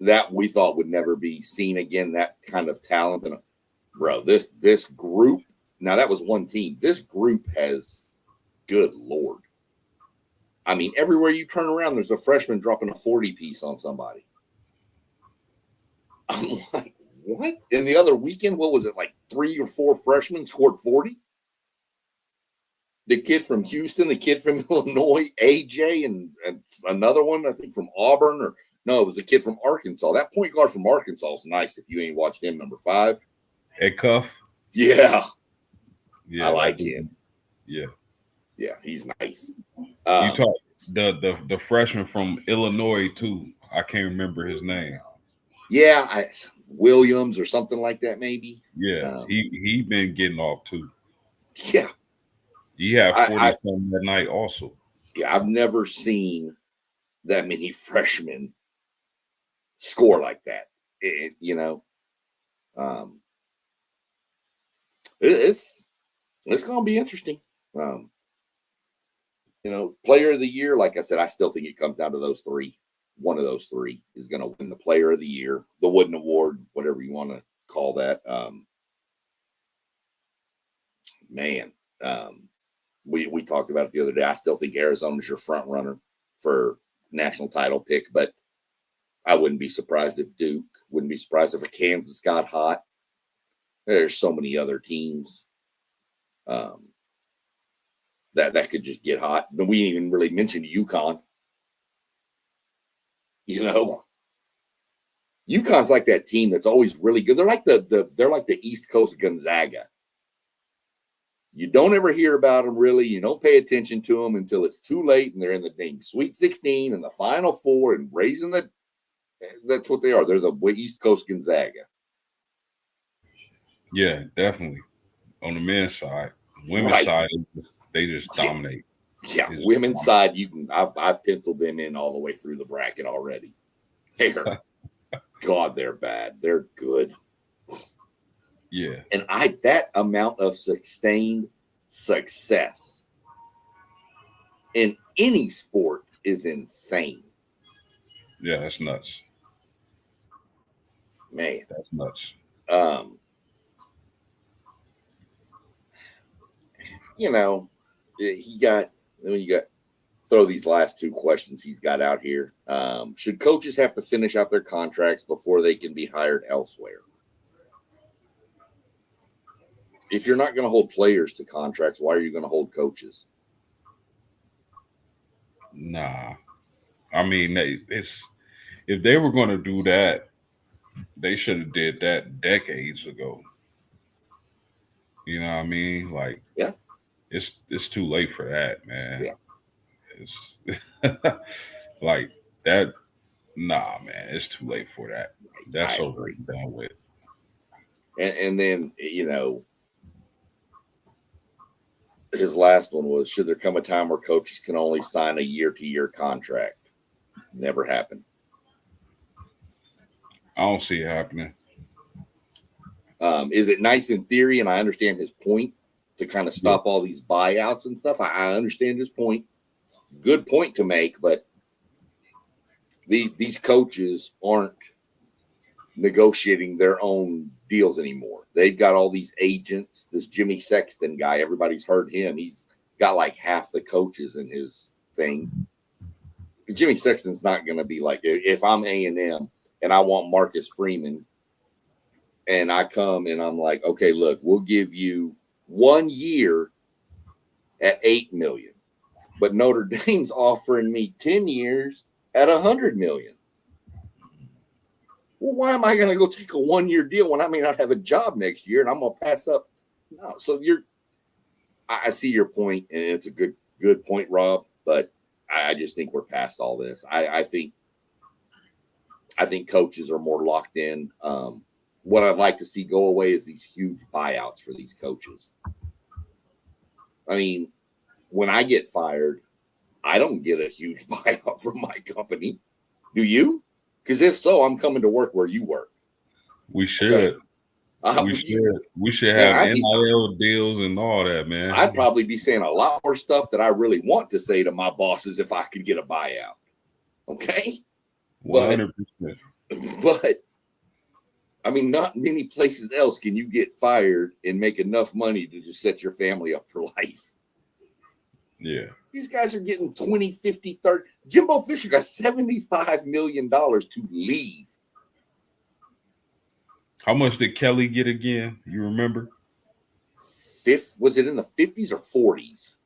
that we thought would never be seen again, that kind of talent. And bro, this group, now that was one team. This group has, good Lord. I mean, everywhere you turn around, there's a freshman dropping a 40 piece on somebody. I'm like, what? And the other weekend, what was it, like 3 or 4 freshmen scored 40? The kid from Houston, the kid from Illinois, AJ, and another one, I think, from Auburn. It was a kid from Arkansas. That point guard from Arkansas is nice if you ain't watched him, number 5. Ed Cuff? Yeah. I like him. Yeah. Yeah, he's nice. You talk the freshman from Illinois, too. I can't remember his name. Yeah, Williams or something like that, maybe. Yeah, he been getting off, too. Yeah. He had 40 something that night also. Yeah, I've never seen that many freshmen score like that. It's going to be interesting. Player of the year, like I said, I still think it comes down to those 3. One of those 3 is going to win the player of the year, the Wooden Award, whatever you want to call that. We talked about it the other day. I still think Arizona's your front runner for national title pick, but I wouldn't be surprised if Duke, wouldn't be surprised if Kansas got hot. There's so many other teams that could just get hot. But we didn't even really mention UConn. UConn's like that team that's always really good. They're like the East Coast Gonzaga. You don't ever hear about them really. You don't pay attention to them until it's too late and they're in the dang Sweet 16 and the Final Four and raising the. That's what they are. They're the East Coast Gonzaga. Yeah, definitely. On the men's side, women's Right. side, they just dominate. Yeah, women's side, you can. I've penciled them in all the way through the bracket already. God, they're bad. They're good. Yeah, and that amount of sustained success in any sport is insane. yeah, that's nuts. Man, That's nuts. You know, he got when you got throw these last two questions he's got out here. Should coaches have to finish out their contracts before they can be hired elsewhere? If you're not going to hold players to contracts, why are you going to hold coaches? Nah, I mean, it's if they were going to do that, they should have did that decades ago. You know what I mean? Like, Yeah, it's too late for that, man. yeah, It's like that. Nah, man, it's too late for that. That's I over agree. and done with. And then his last one was: should there come a time where coaches can only sign a year-to-year contract? Never happened. I don't see it happening. Is it nice in theory? And I understand his point to kind of stop all these buyouts and stuff. I understand his point. Good point to make, but these coaches aren't negotiating their own deals anymore. They've got all these agents. This Jimmy Sexton guy, everybody's heard him. He's got like half the coaches in his thing. Jimmy Sexton's not going to be like, if I'm A&M and I want Marcus Freeman, and I come and I'm like, okay, look, we'll give you 1 year at $8 million, but Notre Dame's offering me 10 years at $100 million. Well, why am I going to go take a 1 year deal when I may not have a job next year and I'm going to pass up? No, so I see your point, and it's a good point, Rob. But I just think we're past all this. I think coaches are more locked in. What I'd like to see go away is these huge buyouts for these coaches. I mean, when I get fired, I don't get a huge buyout from my company. Do you? Because if so, I'm coming to work where you work. We should. Okay. We should have NIL deals and all that, man. I'd probably be saying a lot more stuff that I really want to say to my bosses if I could get a buyout. Okay? 100%. But I mean, not many places else can you get fired and make enough money to just set your family up for life. Yeah. These guys are getting 20, 50, 30. Jimbo Fisher got $75 million to leave. How much did Kelly get again? You remember? Was it in the 50s or 40s?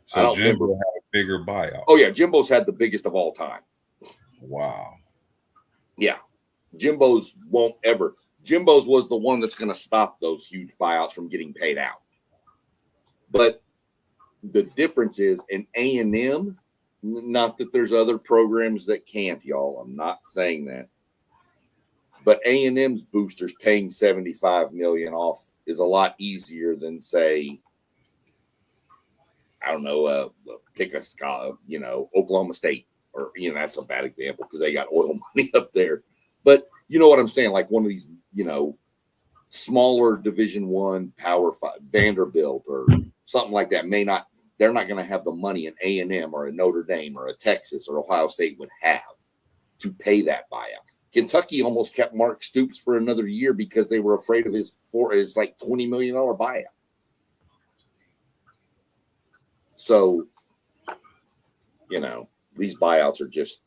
So I don't Jimbo remember. Had a bigger buyout. Oh, yeah. Jimbo's had the biggest of all time. Wow. Yeah. Jimbo's won't ever. Jimbo's was the one that's going to stop those huge buyouts from getting paid out. But the difference is in A&M, not that there's other programs that can't, y'all. I'm not saying that. But A&M's boosters paying $75 million off is a lot easier than, say, I don't know, pick a Oklahoma State, or that's a bad example because they got oil money up there. But you know what I'm saying? Like one of these, smaller Division I Power 5, Vanderbilt or something like that they're not going to have the money an A&M or a Notre Dame or a Texas or Ohio State would have to pay that buyout. Kentucky almost kept Mark Stoops for another year because they were afraid of his like $20 million buyout. So, these buyouts are just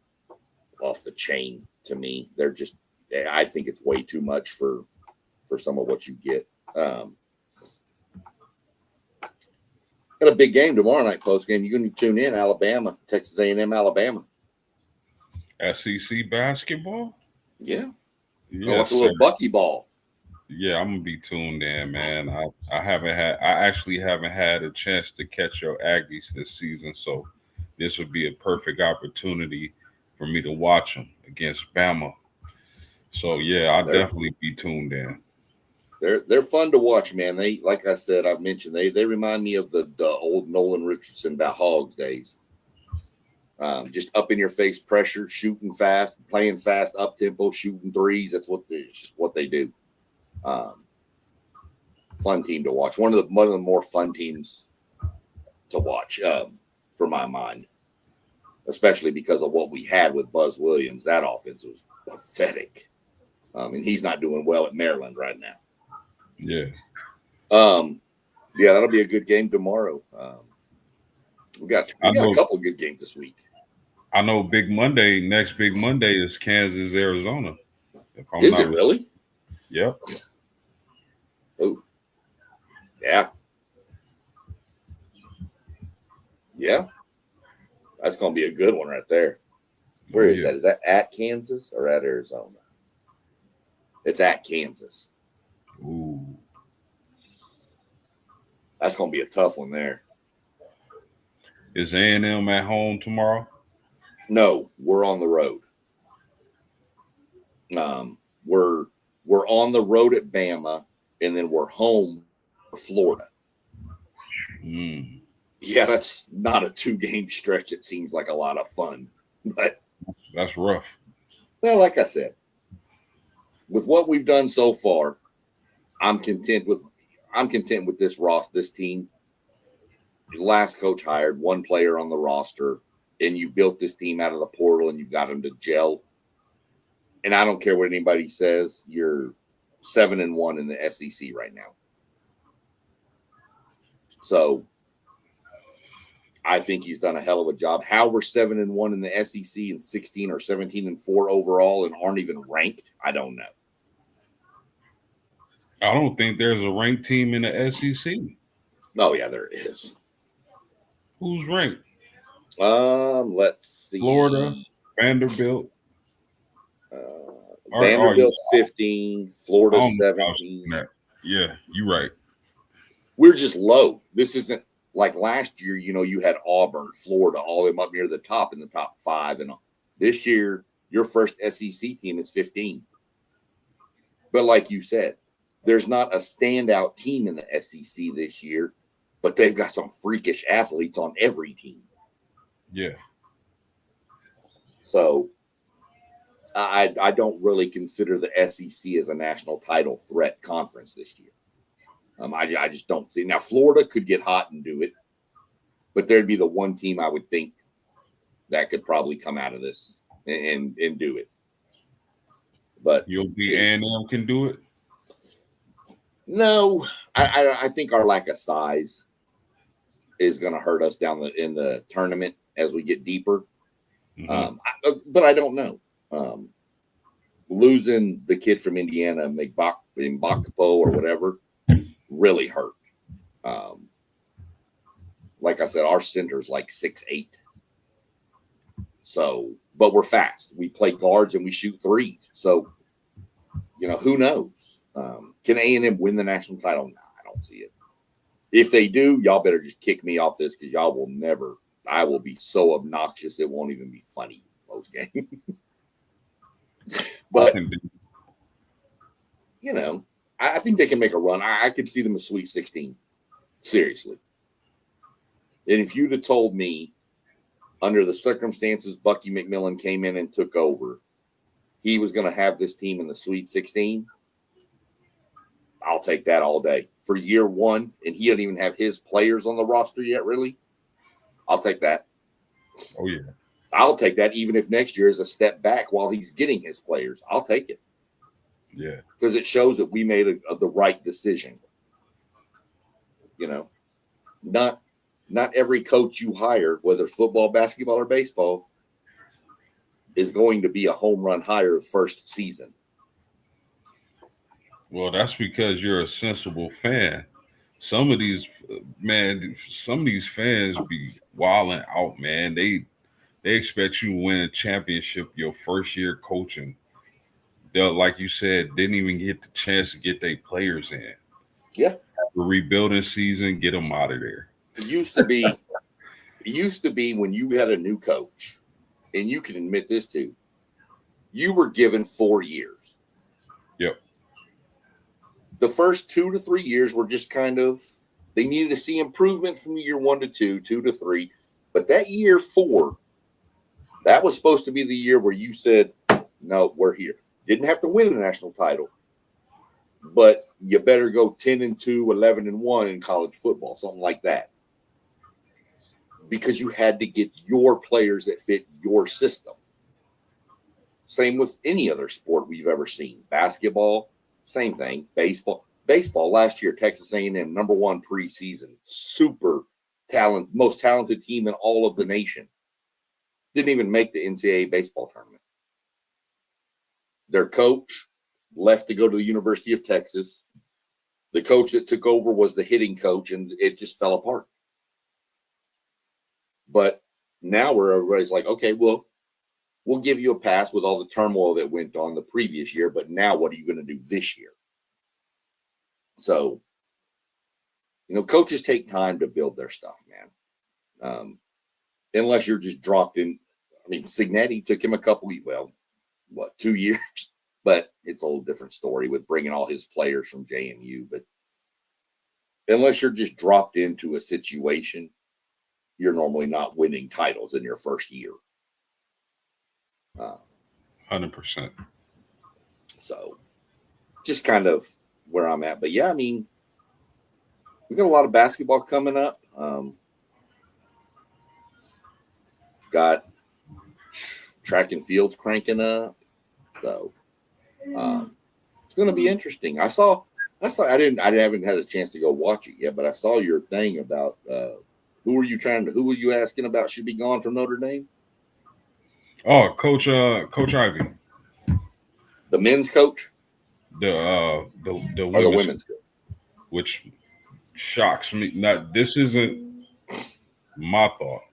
off the chain to me. I think it's way too much for some of what you get. Got a big game tomorrow night, post game. You're going to tune in, Alabama, Texas A&M, Alabama. SEC basketball? Yeah. Watch a little buckyball. Yeah, I'm gonna be tuned in, man. I actually haven't had a chance to catch your Aggies this season, so this would be a perfect opportunity for me to watch them against Bama. So yeah, I'll They're definitely be tuned in. they're fun to watch, man. They, like I said, I've mentioned, they remind me of the old Nolan Richardson about Hogs days. Just up in your face pressure, shooting fast, playing fast, up tempo, shooting threes. It's just what they do. Um, Fun team to watch. One of the more fun teams to watch, for my mind, especially because of what we had with Buzz Williams. That offense was pathetic. And he's not doing well at Maryland right now. Yeah, Um, yeah, that'll be a good game tomorrow. We I got a know. couple of good games this week. I know. Big Monday. Next Big Monday is Kansas, Arizona. If I'm Is not. it really? Yep. Oh, yeah, yeah. That's going to be a good one right there. Where Oh is yeah. that? Is that at Kansas or at Arizona? It's at Kansas. Ooh. That's going to be a tough one there. Is A&M at home tomorrow? No, we're on the road. Um, we're we're on the road at Bama, and then we're home for Florida. Mm, Yeah, that's not a 2 game stretch. It seems like a lot of fun, but that's rough. well, like I said, with what we've done so far, I'm content with I'm content with this team. The last coach hired one player on the roster, and you built this team out of the portal, and you've got them to gel. And I don't care what anybody says. You're 7-1 in the SEC right now. So I think he's done a hell of a job. How we're 7-1 in the SEC and 16 or 17-4 overall and aren't even ranked, I don't know. I don't think there's a ranked team in the SEC. Oh yeah, there is. Who's ranked? Let's Florida, see. Vanderbilt. Or yeah, Vanderbilt 15, I Florida don't know if I was looking 17. at. Yeah, you're right. We're just low. This isn't like last year. You had Auburn, Florida, all of them up near the top in the top 5, and this year your first SEC team is 15. But like you said, there's not a standout team in the SEC this year, but they've got some freakish athletes on every team. Yeah. So I don't really consider the SEC as a national title threat conference this year. I just don't see. Now Florida could get hot and do it, but there'd be the one team I would think that could probably come out of this and do it. But You'll be A&M can do it. no, I think our lack of size is going to hurt us in the tournament as we get deeper. Mm-hmm. But I don't know. Losing the kid from Indiana, Mbakapo or whatever, really hurt. Like I said, our center's like 6'8". So, but we're fast. We play guards and we shoot threes. So, who knows? Can A&M win the national title? No, I don't see it. If they do, y'all better just kick me off this because y'all will never. I will be so obnoxious it won't even be funny post game. But I think they can make a run. I could see them a Sweet 16. Seriously. And if you'd have told me under the circumstances Bucky McMillan came in and took over, he was going to have this team in the Sweet 16, I'll take that all day. For year one, and he doesn't even have his players on the roster yet, really, I'll take that. Oh, yeah. I'll take that even if next year is a step back while he's getting his players. I'll take it. Yeah. Because it shows that we made the right decision. Not every coach you hire, whether football, basketball, or baseball, is going to be a home run hire first season. Well, that's because you're a sensible fan. Some of these fans be wilding out, man. They expect you to win a championship your first year coaching. like you said, didn't even get the chance to get their players in. Yeah. The rebuilding season, get them out of there. It used to be when you had a new coach, and you can admit this too, you were given 4 years. Yep. The first 2 to 3 years were just kind of, they needed to see improvement from year 1 to 2, 2 to 3. But that year 4, that was supposed to be the year where you said, no, we're here. Didn't have to win a national title, but you better go 10-2, 11-1 in college football, something like that. Because you had to get your players that fit your system. Same with any other sport we've ever seen. Basketball, same thing. Baseball last year, Texas A&M #1 preseason, super most talented team in all of the nation. Didn't even make the NCAA baseball tournament. Their coach left to go to the University of Texas. The coach that took over was the hitting coach, and it just fell apart. But now where everybody's like, okay, well, we'll give you a pass with all the turmoil that went on the previous year, but now what are you going to do this year? So, coaches take time to build their stuff, man. Unless you're just dropped in. I mean, Signetti took him 2 years? But it's a little different story with bringing all his players from JMU. But unless you're just dropped into a situation, you're normally not winning titles in your first year. 100%. So just kind of where I'm at. But yeah, I mean, we got a lot of basketball coming up. Got track and fields cranking up. So it's going to be interesting. I haven't had a chance to go watch it yet, but I saw your thing about who were you asking about should be gone from Notre Dame? Oh, Coach Ivy, The men's coach the or the women's coach? which shocks me. Not this isn't my thought.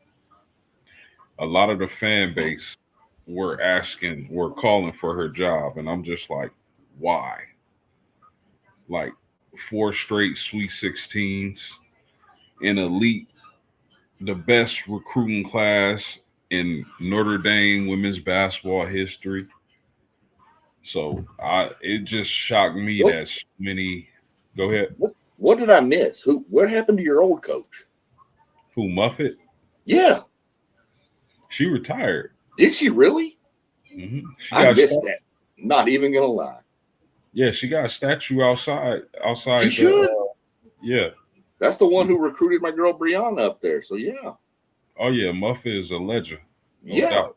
A lot of the fan base were calling for her job, and I'm just like, why? Like 4 straight Sweet 16s, in elite, the best recruiting class in Notre Dame women's basketball history. So it just shocked me that so many. Go ahead. What did I miss? What happened to your old coach? Who, Muffet? Yeah. She retired. Did she really? Mm-hmm. I missed that. Not even gonna lie. Yeah, she got a statue outside. She should. Yeah. That's the one who recruited my girl Brianna up there. So yeah. Oh yeah, Muffet is a legend. No doubt.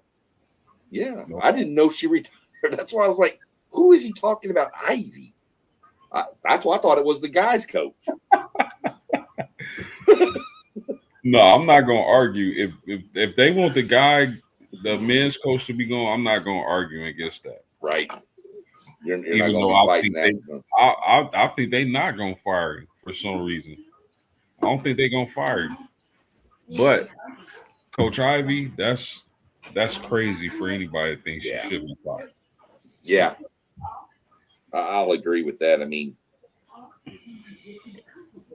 Yeah. No I didn't know she retired. That's why I was like, who is he talking about? Ivy. That's why I thought it was the guy's coach. No, I'm not gonna argue. If they want the men's coach to be gone, I'm not gonna argue against that. Right. You're Even not though fighting that. I think they're not gonna fire him for some reason. I don't think they're gonna fire him. But Coach Ivy, that's crazy for anybody to think she should be fired. Yeah. I'll agree with that. I mean,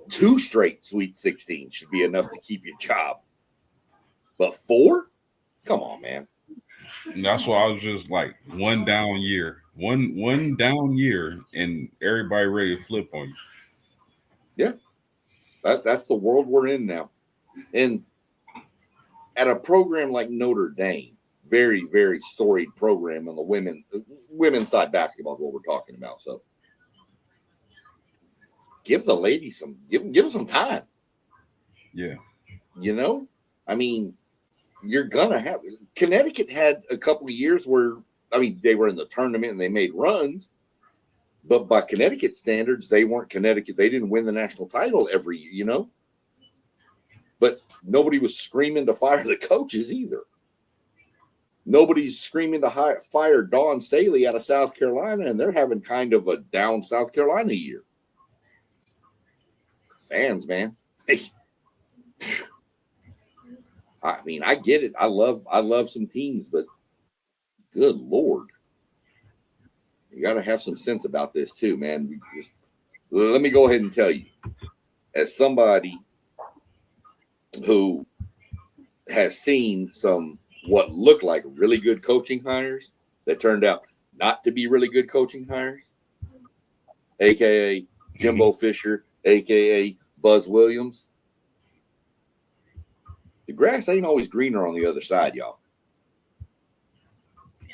2 straight Sweet 16 should be enough to keep your job. But 4? Come on, man. And that's why I was just like, one down year, and everybody ready to flip on you. Yeah. That's the world we're in now. And at a program like Notre Dame, very, very storied program on the women's side basketball is what we're talking about. So give the ladies give them some time. Yeah. I mean, you're gonna have Connecticut had a couple of years where they were in the tournament and they made runs, but by Connecticut standards, they weren't Connecticut. They didn't win the national title every year, But nobody was screaming to fire the coaches either. Nobody's screaming to fire Dawn Staley out of South Carolina, and they're having kind of a down South Carolina year. Fans, man. I mean, I get it. I love some teams, but good Lord. You got to have some sense about this too, man. Let me go ahead and tell you, as somebody who has seen some what looked like really good coaching hires that turned out not to be really good coaching hires, aka Jimbo Fisher, aka Buzz Williams. The grass ain't always greener on the other side, y'all.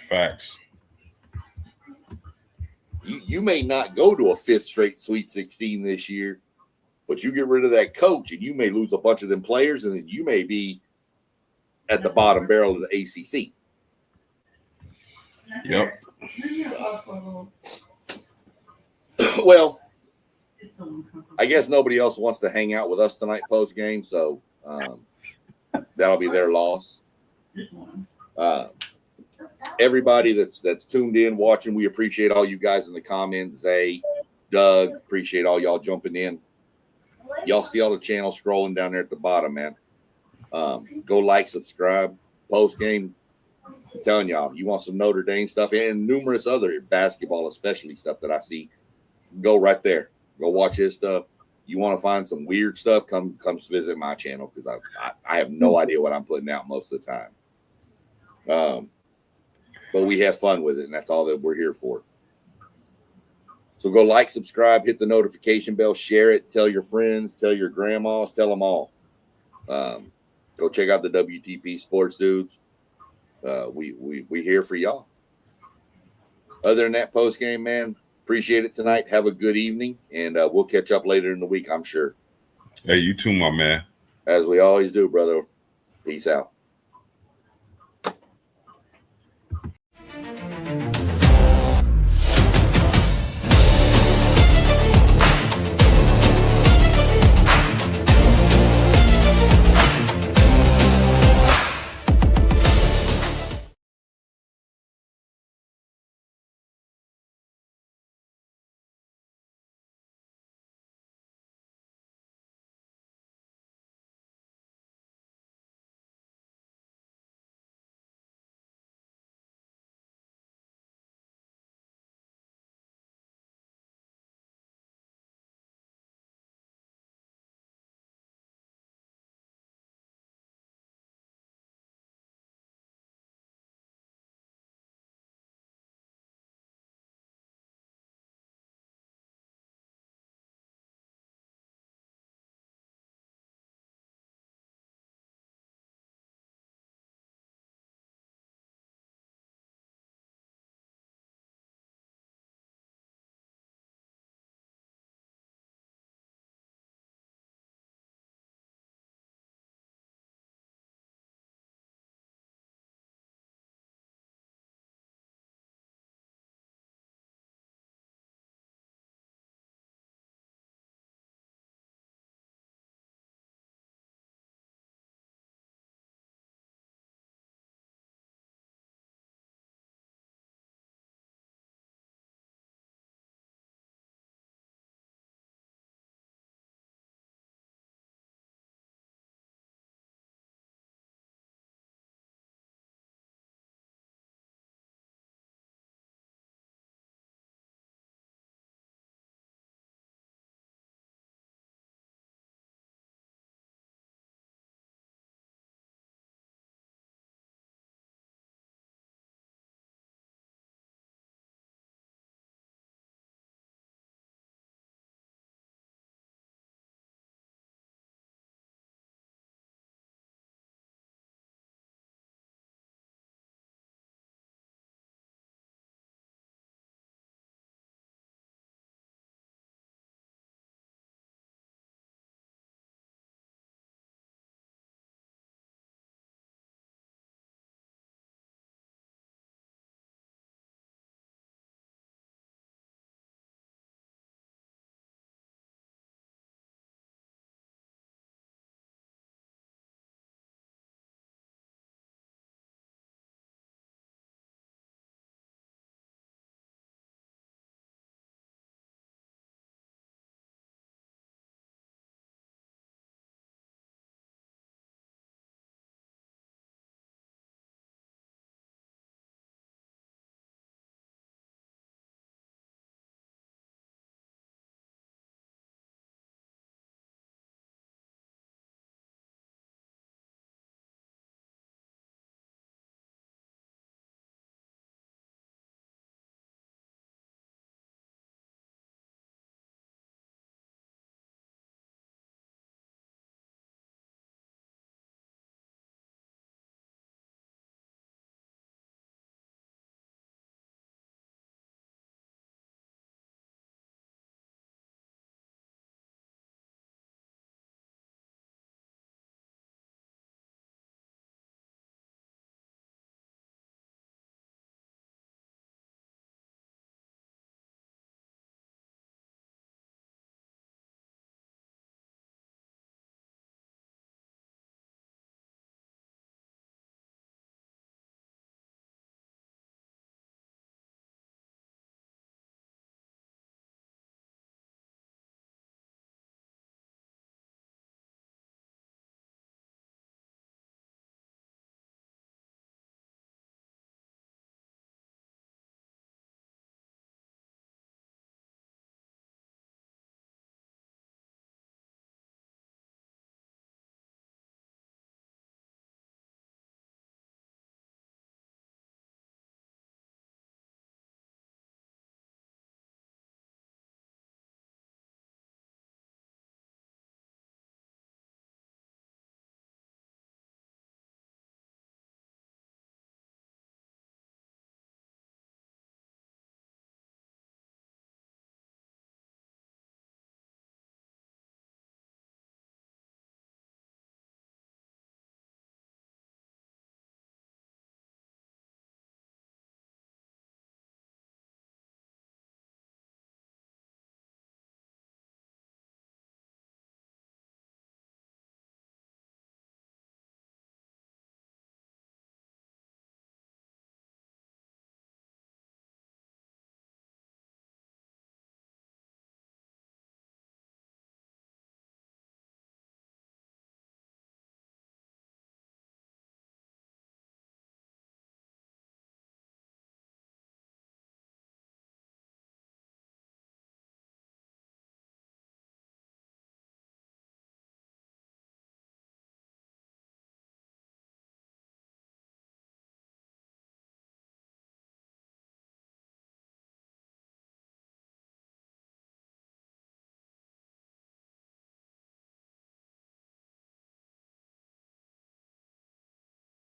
Facts. You may not go to a fifth straight Sweet 16 this year, but you get rid of that coach and you may lose a bunch of them players, and then you may be at the bottom barrel of the ACC. Yep. Well, I guess nobody else wants to hang out with us tonight post game, so that'll be their loss. Everybody that's tuned in, watching, we appreciate all you guys in the comments. Zay, Doug, appreciate all y'all jumping in. Y'all see all the channels scrolling down there at the bottom, man. Go like, subscribe. Post game, I'm telling y'all, you want some Notre Dame stuff and numerous other basketball, especially stuff that I see. Go right there. Go watch his stuff. You want to find some weird stuff? Come visit my channel, because I have no idea what I'm putting out most of the time. But we have fun with it, and that's all that we're here for. So go like, subscribe, hit the notification bell, share it, tell your friends, tell your grandmas, tell them all. Go check out the WTP Sports Dudes. We here for y'all. Other than that, post game, man, appreciate it tonight. Have a good evening, and we'll catch up later in the week, I'm sure. Hey, you too, my man. As we always do, brother. Peace out.